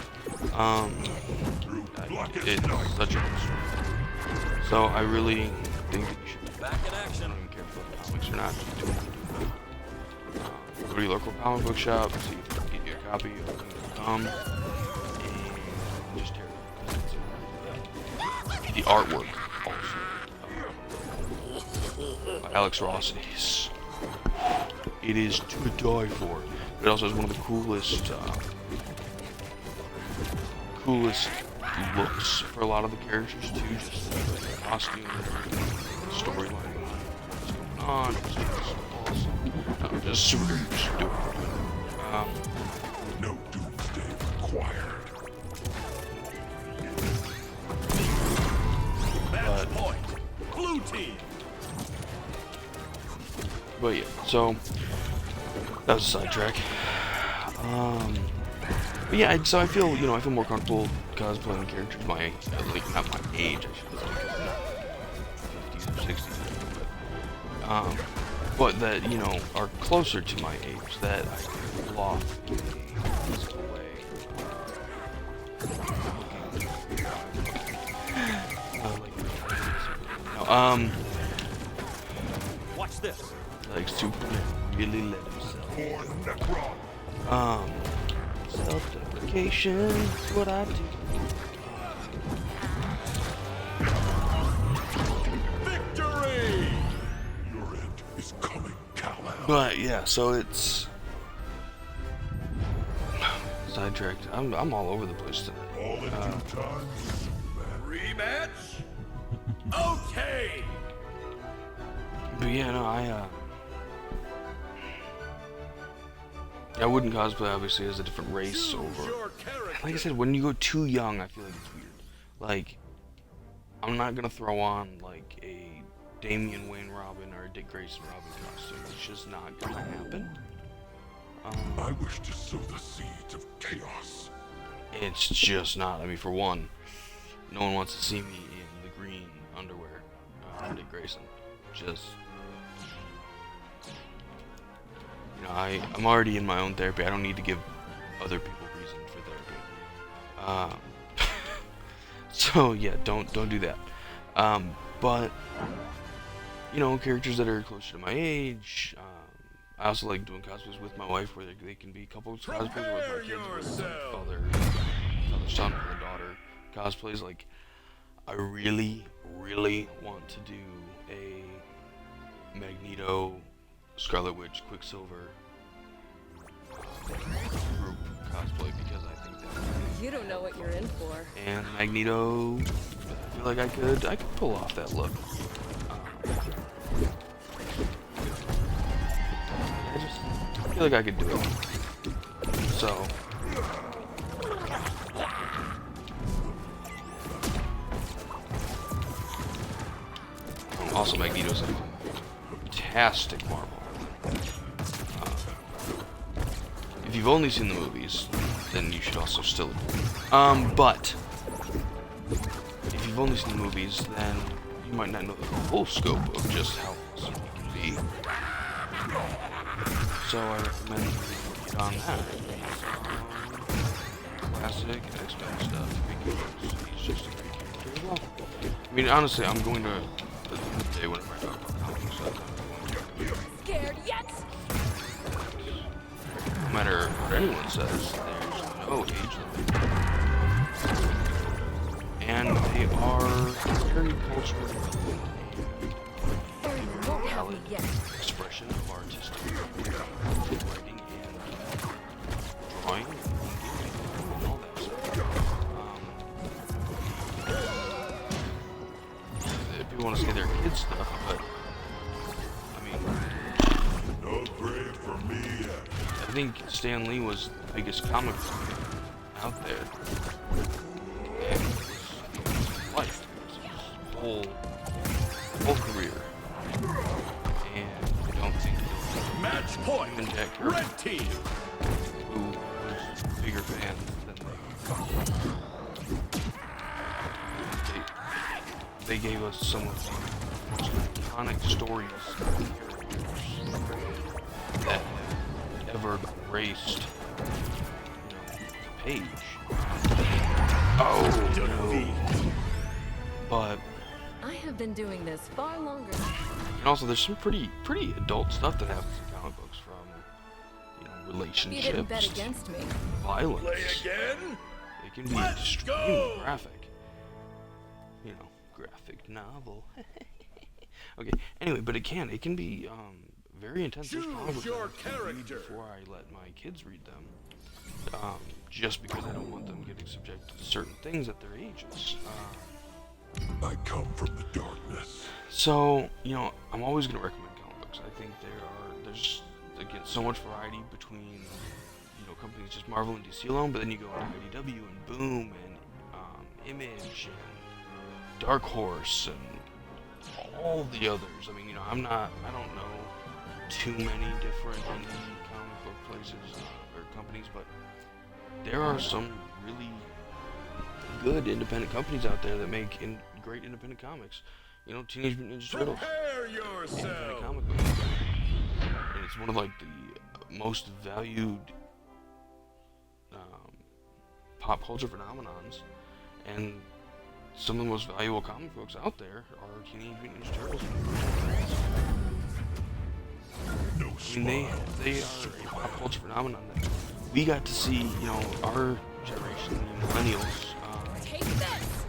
It's such a good story. So I really think that you should. Back in action. I don't even care if you like comics or not. Just do it. Go to your local comic book shop, see if you can get you a copy of Kingdom Come, and just tear it. The artwork also by Alex Ross is to die for. It also has one of the coolest looks for a lot of the characters too, just the costume, the storyline, what's going on. It's awesome. Just super good. Just do it. No doomsday required. Match point. Blue team. But yeah, so that was a sidetrack. But yeah, so I feel more comfortable cosplaying characters my, like, not my age, I should say, because I'm not 50s or 60s, but that, you know, are closer to my age, that I can pull off in a physical way. Watch this. Like Superman really let himself. Self-deprecation is what I do. Victory! is coming, Kal-El. But yeah, so it's sidetracked. I'm all over the place today. All in due time. Rematch? Okay! But yeah, no, I wouldn't cosplay obviously as a different race over. Like I said, when you go too young, I feel like it's weird. Like, I'm not gonna throw on like a Damian Wayne Robin or a Dick Grayson Robin costume. It's just not gonna happen. I wish to sow the seeds of chaos. It's just not. I mean, for one, no one wants to see me in the green underwear, Dick Grayson. Just, you know, I'm already in my own therapy. I don't need to give other people reason for therapy. So yeah, don't do that. But you know, characters that are closer to my age. I also like doing cosplays with my wife, where they can be couples cosplays with my kids, father, son, and daughter cosplays. Like, I really want to do a Magneto, Scarlet Witch, Quicksilver group cosplay, because I think that. You don't know what you're in for. And Magneto, I feel like I could pull off that look. I feel like I could do it. So. Also, Magneto's a fantastic Marvel. If you've only seen the movies, then you should also still. But if you've only seen the movies, then you might not know the full scope of just how awesome he can be. So I recommend you get on that. Classic X-Men stuff, because he's just a great character as well. I mean, honestly, I'm going to the day whenever I talk about comic stuff. Scared yet? No matter what anyone says, there's no age limit. And they are very culturally valid expression of artistic writing and drawing and all that stuff. People want to say they're kids stuff, but I mean, No grave for me yet. I think Stan Lee was the biggest comic book out there. And it was his life. It was his whole career. And I don't think Match point! even Jack Kirby, Red team! who was a bigger fan than they gave us some of the most iconic stories that have ever graced, the page. Oh no! But I have been doing this far longer. and also there's some pretty adult stuff that happens in comic books, from You didn't bet relationships, against me. violence. Play again? It can be Let's extremely go! graphic. Graphic novel. Okay. Anyway, but it can be very intense. There's comic books Choose your that I read character. before I let my kids read them. Just because I don't want them getting subjected to certain things at their ages. I come from the darkness. So, I'm always going to recommend comic books. I think there's again so much variety between companies just Marvel and DC alone, but then you go into IDW and Boom and Image and Dark Horse and all the others. I mean, I don't know too many different indie comic book places or companies, but there are some really good independent companies out there that make great independent comics. Teenage Mutant Ninja Turtles, Prepare independent yourself! comic book, and it's one of like the most valued pop culture phenomenons, and some of the most valuable comic books out there are Teenage Mutant Ninja Turtles. No I mean, they are a pop culture phenomenon that we got to see, our generation, the millennials, Take this!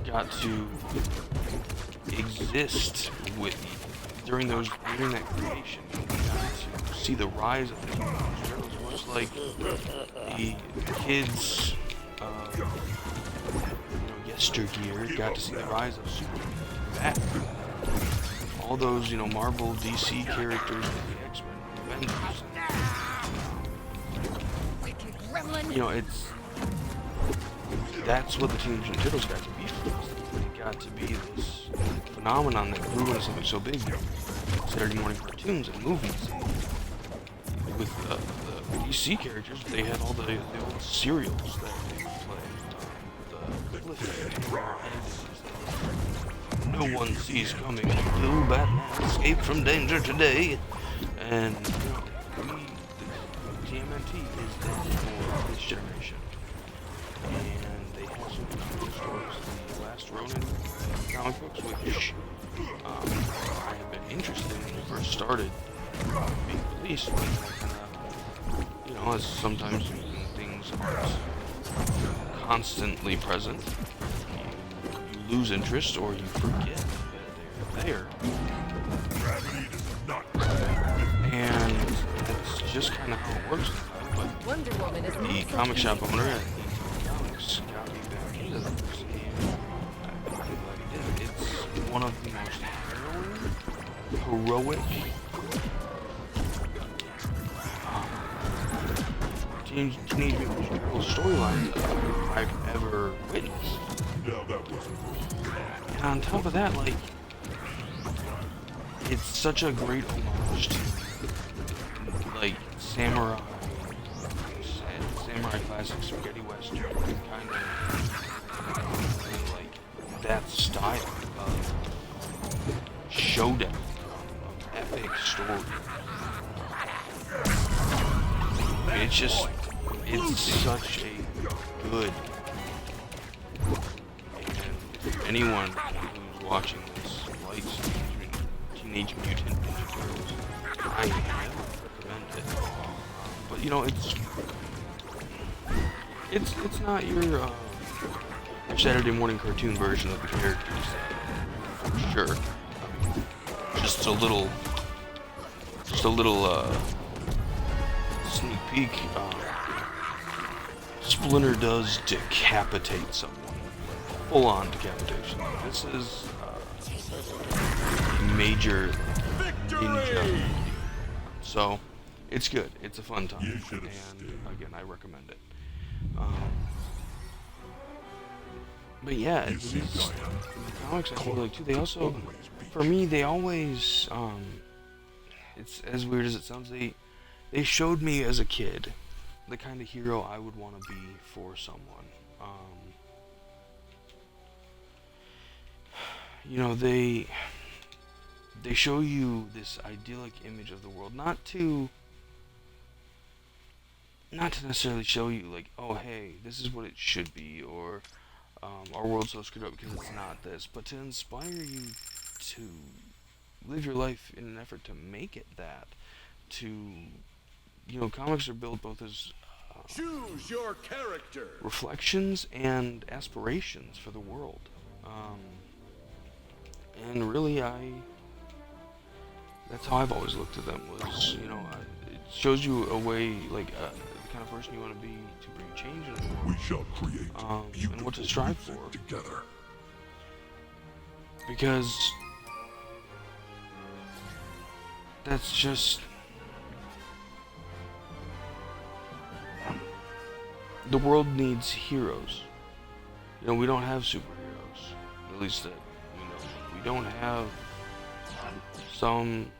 got to exist with during that creation, we got to see the rise of the Turtles, much like the kids, yesteryear got to see the rise of Superman, Batman, all those, Marvel, DC characters, the X-Men, Avengers, Wicked gremlin. That's what the Teenage Mutant Turtles got to be for us. They got to be this phenomenon that grew into something so big. Saturday morning cartoons and movies. With the DC characters, they had all the old serials that they would play. The No One Sees Coming, Blue Batman escaped from danger today. And, TMNT is there for this generation. And they have some comic stories. The last Ronin comic books, which I have been interested in when it first started being released, but I kind of, as sometimes things aren't constantly present, you lose interest or you forget that they're there. And that's just kind of how it works. But Wonder Woman is the not comic so shop easy. owner at Comics got me back into this, and I'm glad he did. It's one of the most heroic Teenage Mutant Turtles storylines I've ever witnessed. And on top of that, it's such a great homage to samurai classic spaghetti western kind of that style of showdown, of epic story. I mean, it's such a good, and if anyone who's watching this likes Teenage Mutant Ninja Turtles, I recommend it. But it's not your Saturday morning cartoon version of the characters, for sure. Just a little sneak peek. Splinter does decapitate someone, full-on decapitation. This is a major ninja, so it's good. It's a fun time, and again, I recommend it. But yeah, the comics I feel like too. They also, for me, they always it's as weird as it sounds. They showed me as a kid the kind of hero I would want to be for someone. They show you this idyllic image of the world, not to necessarily show you oh hey, this is what it should be, or our world's so screwed up because it's not this, but to inspire you to live your life in an effort to make it that. Comics are built both as Choose your character. reflections and aspirations for the world. And really, that's how I've always looked at them, was, it shows you a way, the kind of person you want to be to bring change in the world. We shall create and what to strive for. together. Because that's just the world needs heroes. We don't have superheroes, at least that we know. We don't have some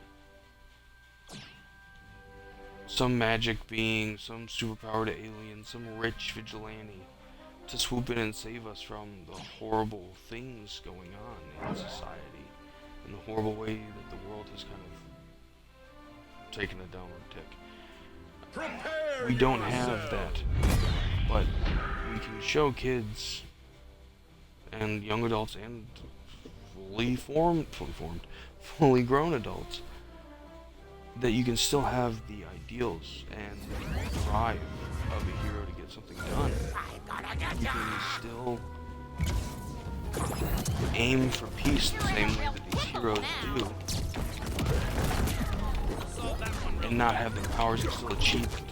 magic being, some superpowered alien, some rich vigilante to swoop in and save us from the horrible things going on in society and the horrible way that the world has kind of taken a downward tick. We don't have that, but we can show kids and young adults and fully grown adults that you can still have the ideals and the drive of a hero to get something done. You can still aim for peace the same way that these heroes do, and not have the powers and still achieve it.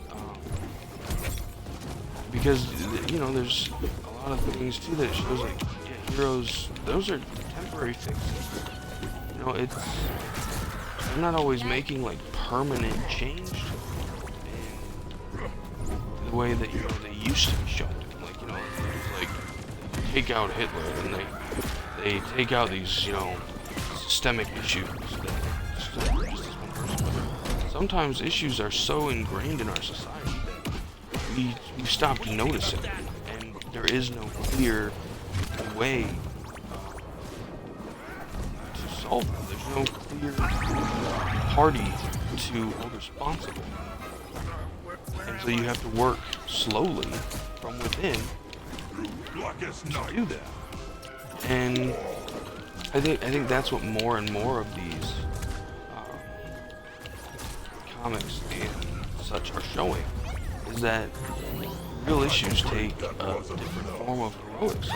Because, you know, there's a lot of things too that shows like, yeah, heroes, those are temporary fixes. You know, they're not always making like permanent change in the way that, you know, they used to be shown to. Like, you know, like take out Hitler and they take out these, you know, systemic issues that just as one person. Sometimes issues are so ingrained in our society that we stopped noticing them, and there is no clear way to solve them. There's no clear party to hold responsible. And so you have to work slowly from within to do that. And I think that's what more and more of these comics and such are showing, is that real issues take a different form of heroics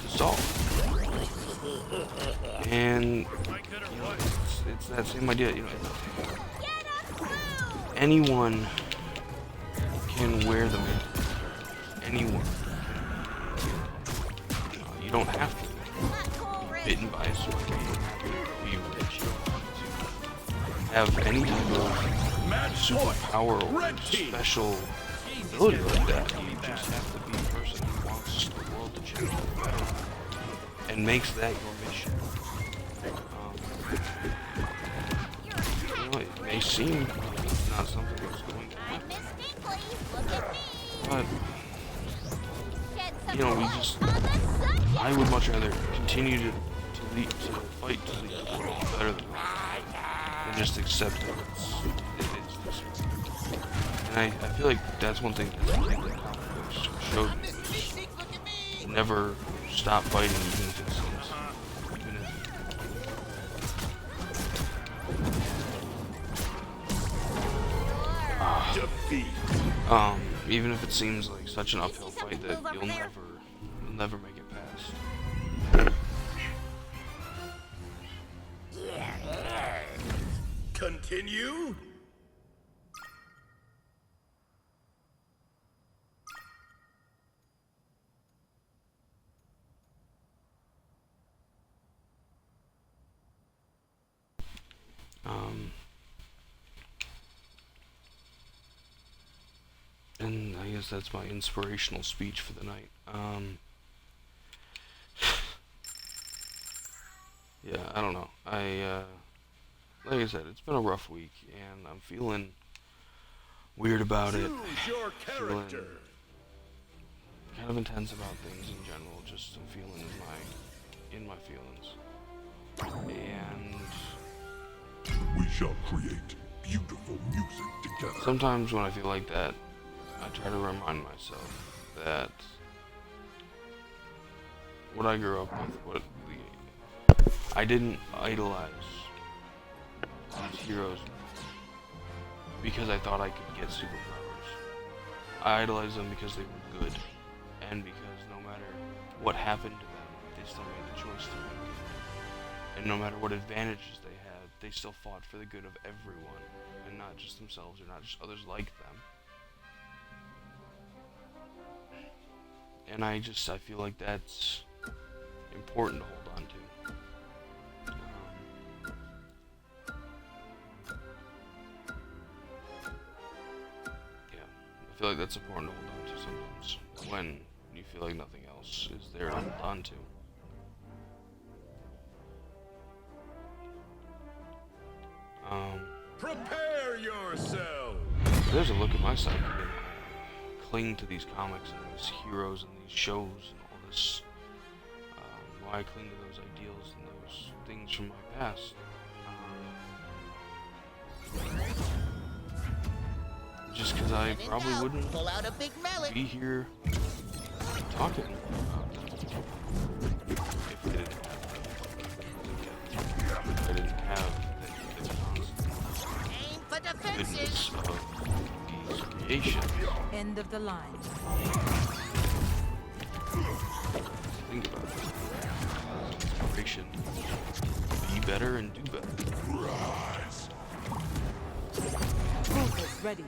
to solve. And you know, it's that same idea. You know, anyone can wear the mantle. Anyone. You don't have to be bitten by a sword. You don't have to be rich. You don't have to have any type of superpower or special ability like that. You just have to be a person who wants the world to change for the better and makes that your mission. You know, it may seem like it's not something that's going to happen, but you know, I would much rather continue to fight to leave the world better than just accept it. It is this way. And I feel like that's one thing that comic books showed me, was never stop fighting even if it seems, even if it seems like such an uphill fight that you'll never make it past. Continue? And I guess that's my inspirational speech for the night. Yeah, I don't know. Like I said, it's been a rough week, and I'm feeling weird about it. Feeling kind of intense about things in general. Just I'm feeling in my feelings. And We shall create beautiful music together. sometimes when I feel like that, I try to remind myself that what I grew up with, I didn't idolize these heroes because I thought I could get superpowers. I idolized them because they were good, and because no matter what happened to them, they still made the choice to make it. And no matter what advantages they had, they still fought for the good of everyone, and not just themselves or not just others like them. And I feel like that's important to hold on to. Yeah, I feel like that's important to hold on to sometimes when you feel like nothing else is there to hold on to. Prepare yourself! There's a look at my psyche and I cling to these comics and these heroes and these shows and all this. Why I cling to those ideals and those things from my past. Just because I probably wouldn't be here talking about them if I didn't have the goodness of these creations. End of the line. Think about it. Inspiration. Be better and do better. Rise. ready.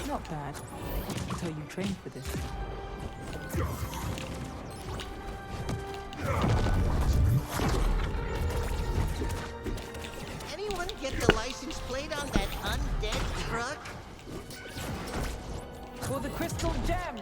Not bad. Until you trained for this. Anyone get the license plate on that undead truck? For the crystal gems!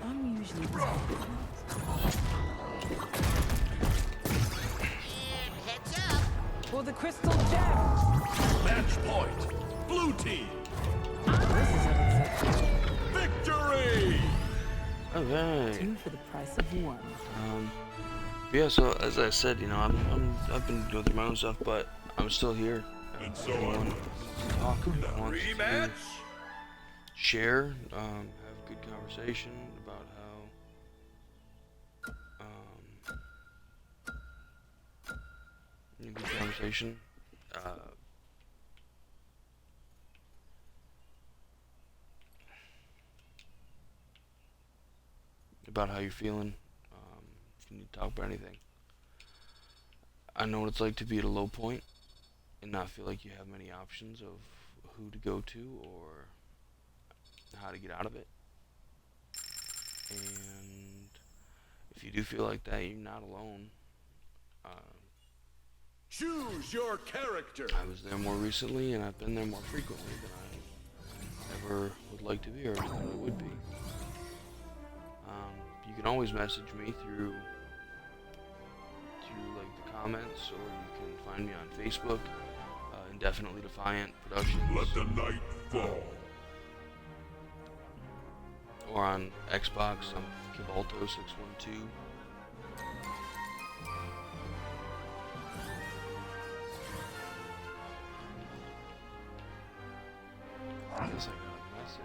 I'm usually And heads up. for the crystal gems! Match point. Blue team. This is unacceptable. Victory! Okay. 2 for the price of 1. Yeah, so as I said, you know, I've been going through my own stuff, but I'm still here. And so Anyone on. wants to talk, wants to Rematch? share, have a good conversation about how, good conversation, about how you're feeling, if you need to talk about anything. I know what it's like to be at a low point and not feel like you have many options of who to go to or how to get out of it. And if you do feel like that, you're not alone. Choose your character. I was there more recently, and I've been there more frequently than I ever would like to be or thought I would be. You can always message me through like the comments, or you can find me on Facebook, Indefinitely Defiant Productions, Let the night fall. or on Xbox, I'm Kivalto612. I guess I got a message.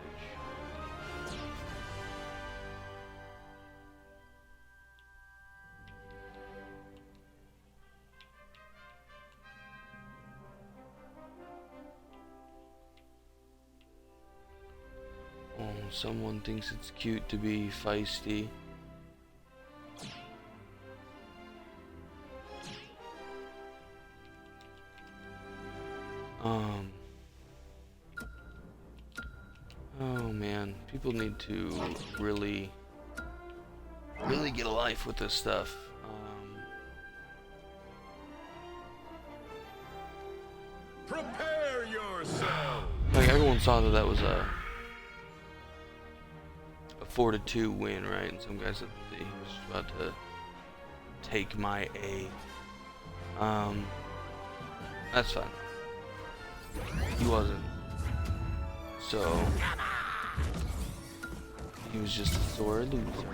Oh, someone thinks it's cute to be feisty. Oh man, people need to really get a life with this stuff. Prepare yourself. Like everyone saw that was a 4-2 win, right? And some guy said that he was about to take my A. That's fine. He wasn't. So he was just a sore loser.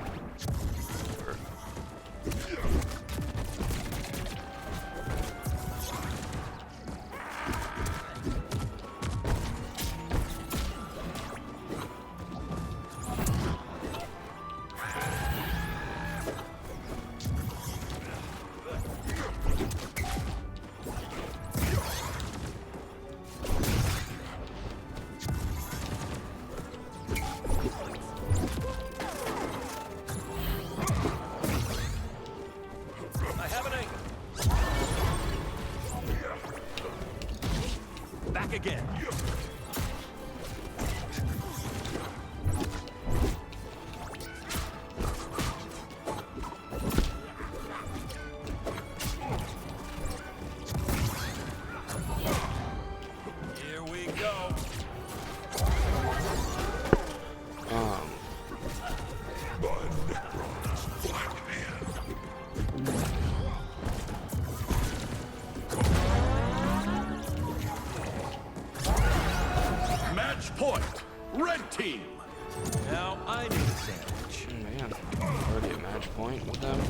much point with them.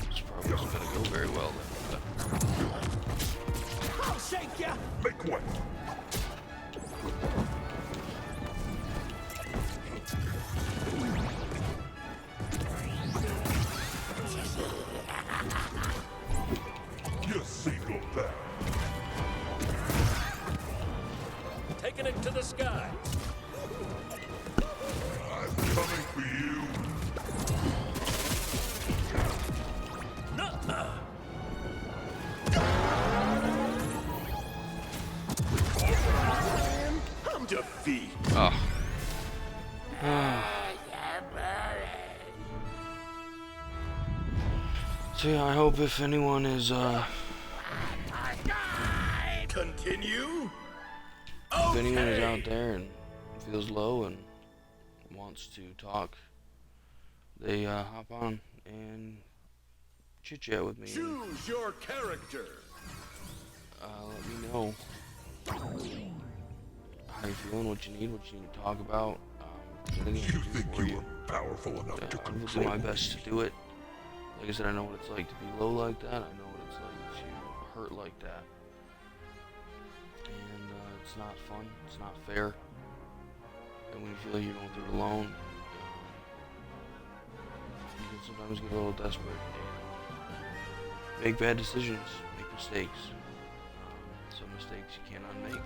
It's probably not gonna go very well then. I'll shake ya! Make way. You're single back. Taking it to the sky. I'm coming for you. Nuh-uh. I'm defeat. Oh. So yeah, I hope if anyone is Continue. if anyone is out there and feels low and wants to talk, they hop on and chit chat with me. Choose your character. Let me know how you feeling, what you need to talk about. Anything I You can do think for you you. are powerful enough to I will do control my me? best to do it. Like I said, I know what it's like to be low like that. I know what it's like to hurt like that. And it's not fun. It's not fair. And when you feel like you're going through it alone, you can sometimes get a little desperate and make bad decisions, make mistakes. Some mistakes you cannot make.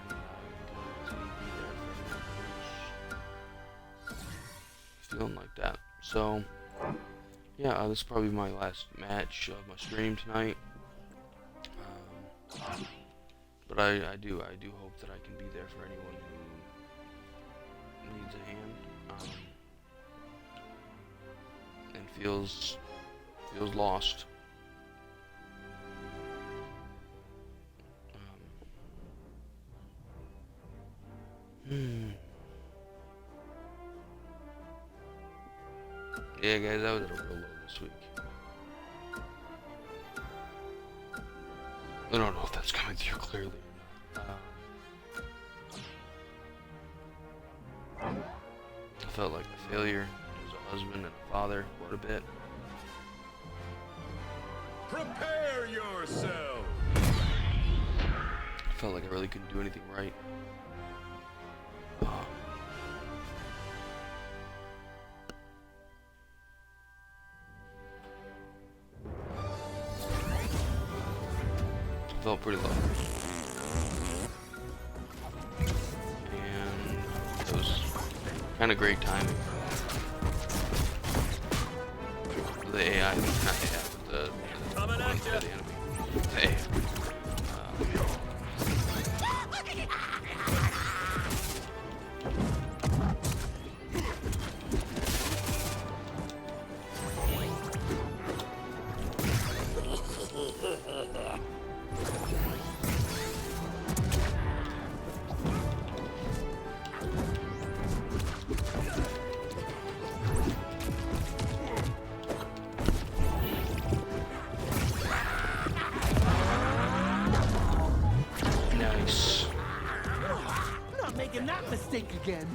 And I can be there for anyone who's feeling like that. So, yeah, this is probably my last match of my stream tonight. But I do hope that I can be there for anyone who needs a hand and feels lost. Yeah, guys, I was at a real low this week. I don't know if that's coming through clearly or not. I felt like a failure as a husband and a father quite a bit. Prepare yourself. I felt like I really couldn't do anything right. Felt pretty low. And it was kind of great timing. The AI, not the AI, but the enemy. Hey. Nice. Not making that mistake again.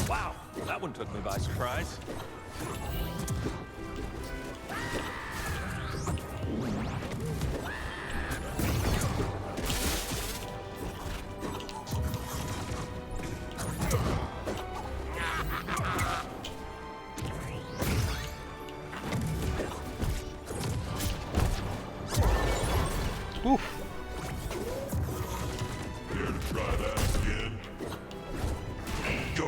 Wow, that one took me by surprise. Oof. Here to try that again? Go.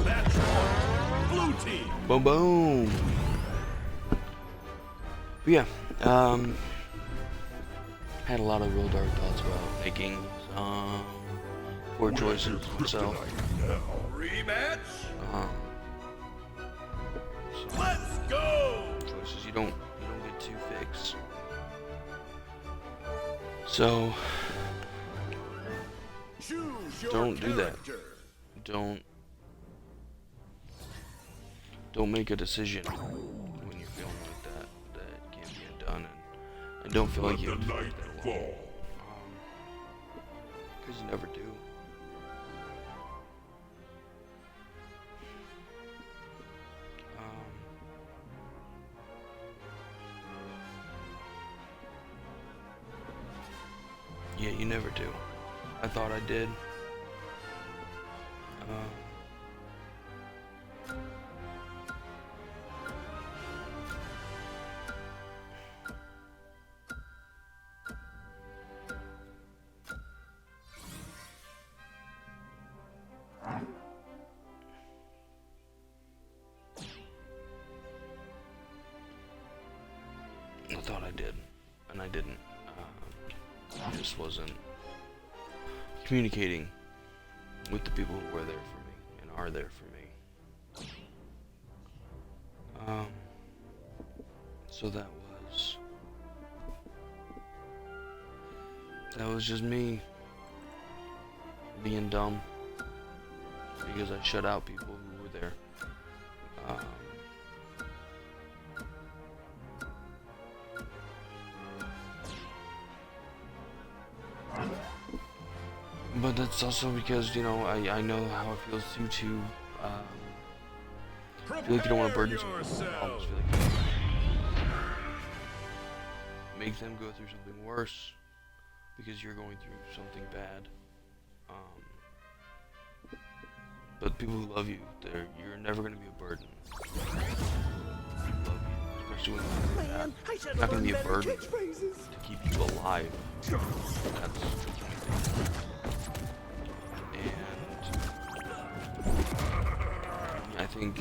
That's one. Blue team. Boom, boom. But yeah, had a lot of real dark thoughts about making some poor choices myself. Now, Rematch. So Let's go. choices you don't get to fix. So Choose your don't do that. character. Don't make a decision when you're feeling like that can't be undone, and don't feel like you Let have the to night fight that alone. fall. Because you never do. Yeah, you never do. I thought I did. I thought I did, and I didn't. I just wasn't communicating with the people who were there for me and are there for me. So that was just me being dumb because I shut out people who were there. But that's also because, you know, I know how it feels to feel like you don't want to burden someone. I almost feel like you make them go through something worse because you're going through something bad. But people who love you, you're never going to be a burden. People love you, especially when you're bad. It's not going to be a burden to keep you alive. That's I think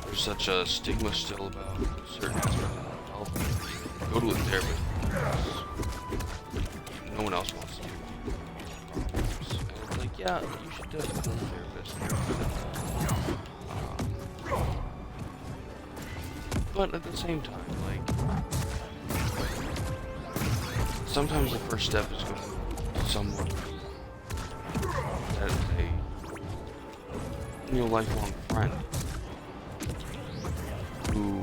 there's such a stigma still about certain aspects of health. Go to a therapist because no one else wants to do it. And it's like, yeah, you should definitely go to a therapist. But at the same time, like, sometimes the first step is going to someone that is a lifelong friend who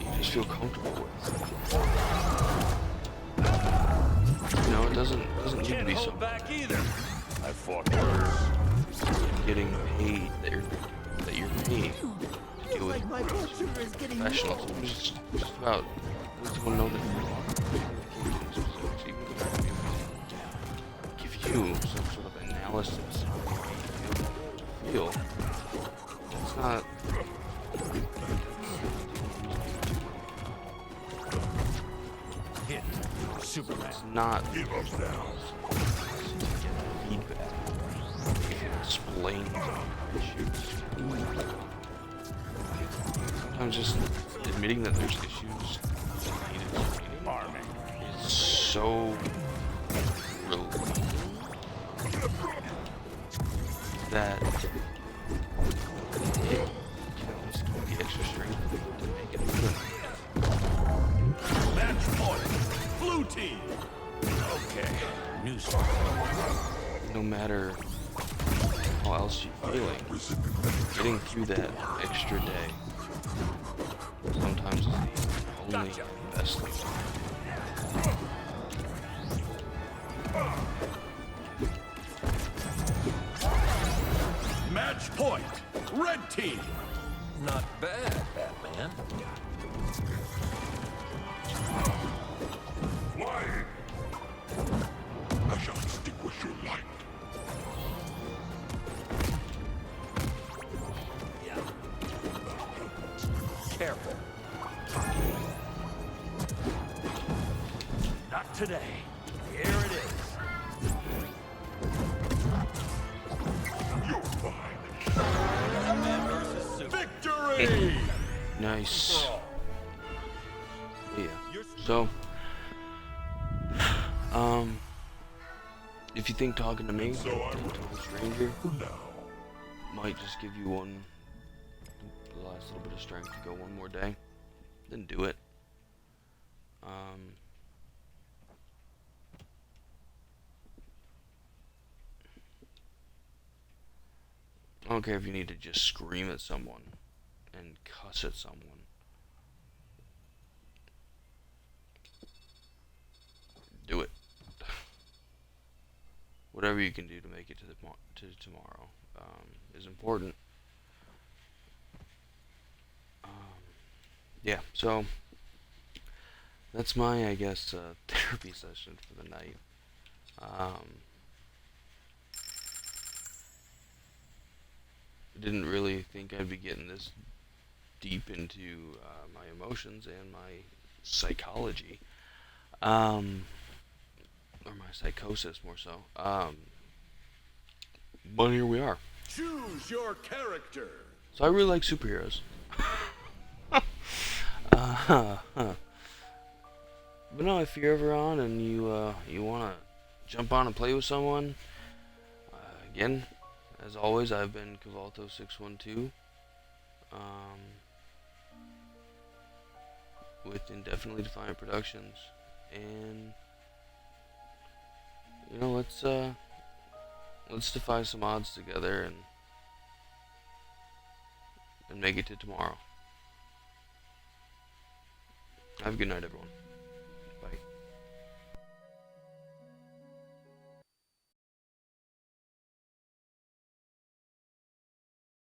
you just feel comfortable with. You know, it doesn't need to be so back either. I fought worse. getting paid that you're paid to deal with professionals. It's just about letting someone know that give you some sort of analysis to feel. It's not. Hit. Superman. It's not Give up now. feedback. Explain issues. Sometimes just admitting that there's issues is so relieving that it just give the extra strength to make it good. Match point. Blue team. Okay. New start. No matter how else you're feeling, getting through that extra day sometimes is the only best thing. Match point. Red team. Not bad, Batman. Flying. I shall extinguish your light. Careful. Not today. Here it is. You're fine. Batman versus Superman. Victory! Nice. Yeah. So, if you think talking to me, So I a will total stranger, for now. might just give you the last little bit of strength to go one more day, then do it. I don't care if you need to just scream at someone and cuss at someone. Do it. Whatever you can do to make it to tomorrow is important. Yeah, so that's my, I guess, therapy session for the night. I didn't really think I'd be getting this deep into my emotions and my psychology, or my psychosis more so. But here we are. Choose your character. So I really like superheroes. But no, if you're ever on and you wanna jump on and play with someone, again, as always, I've been Kivalto612, with Indefinitely Defiant Productions, and you know, let's defy some odds together and make it to tomorrow. Have a good night, everyone.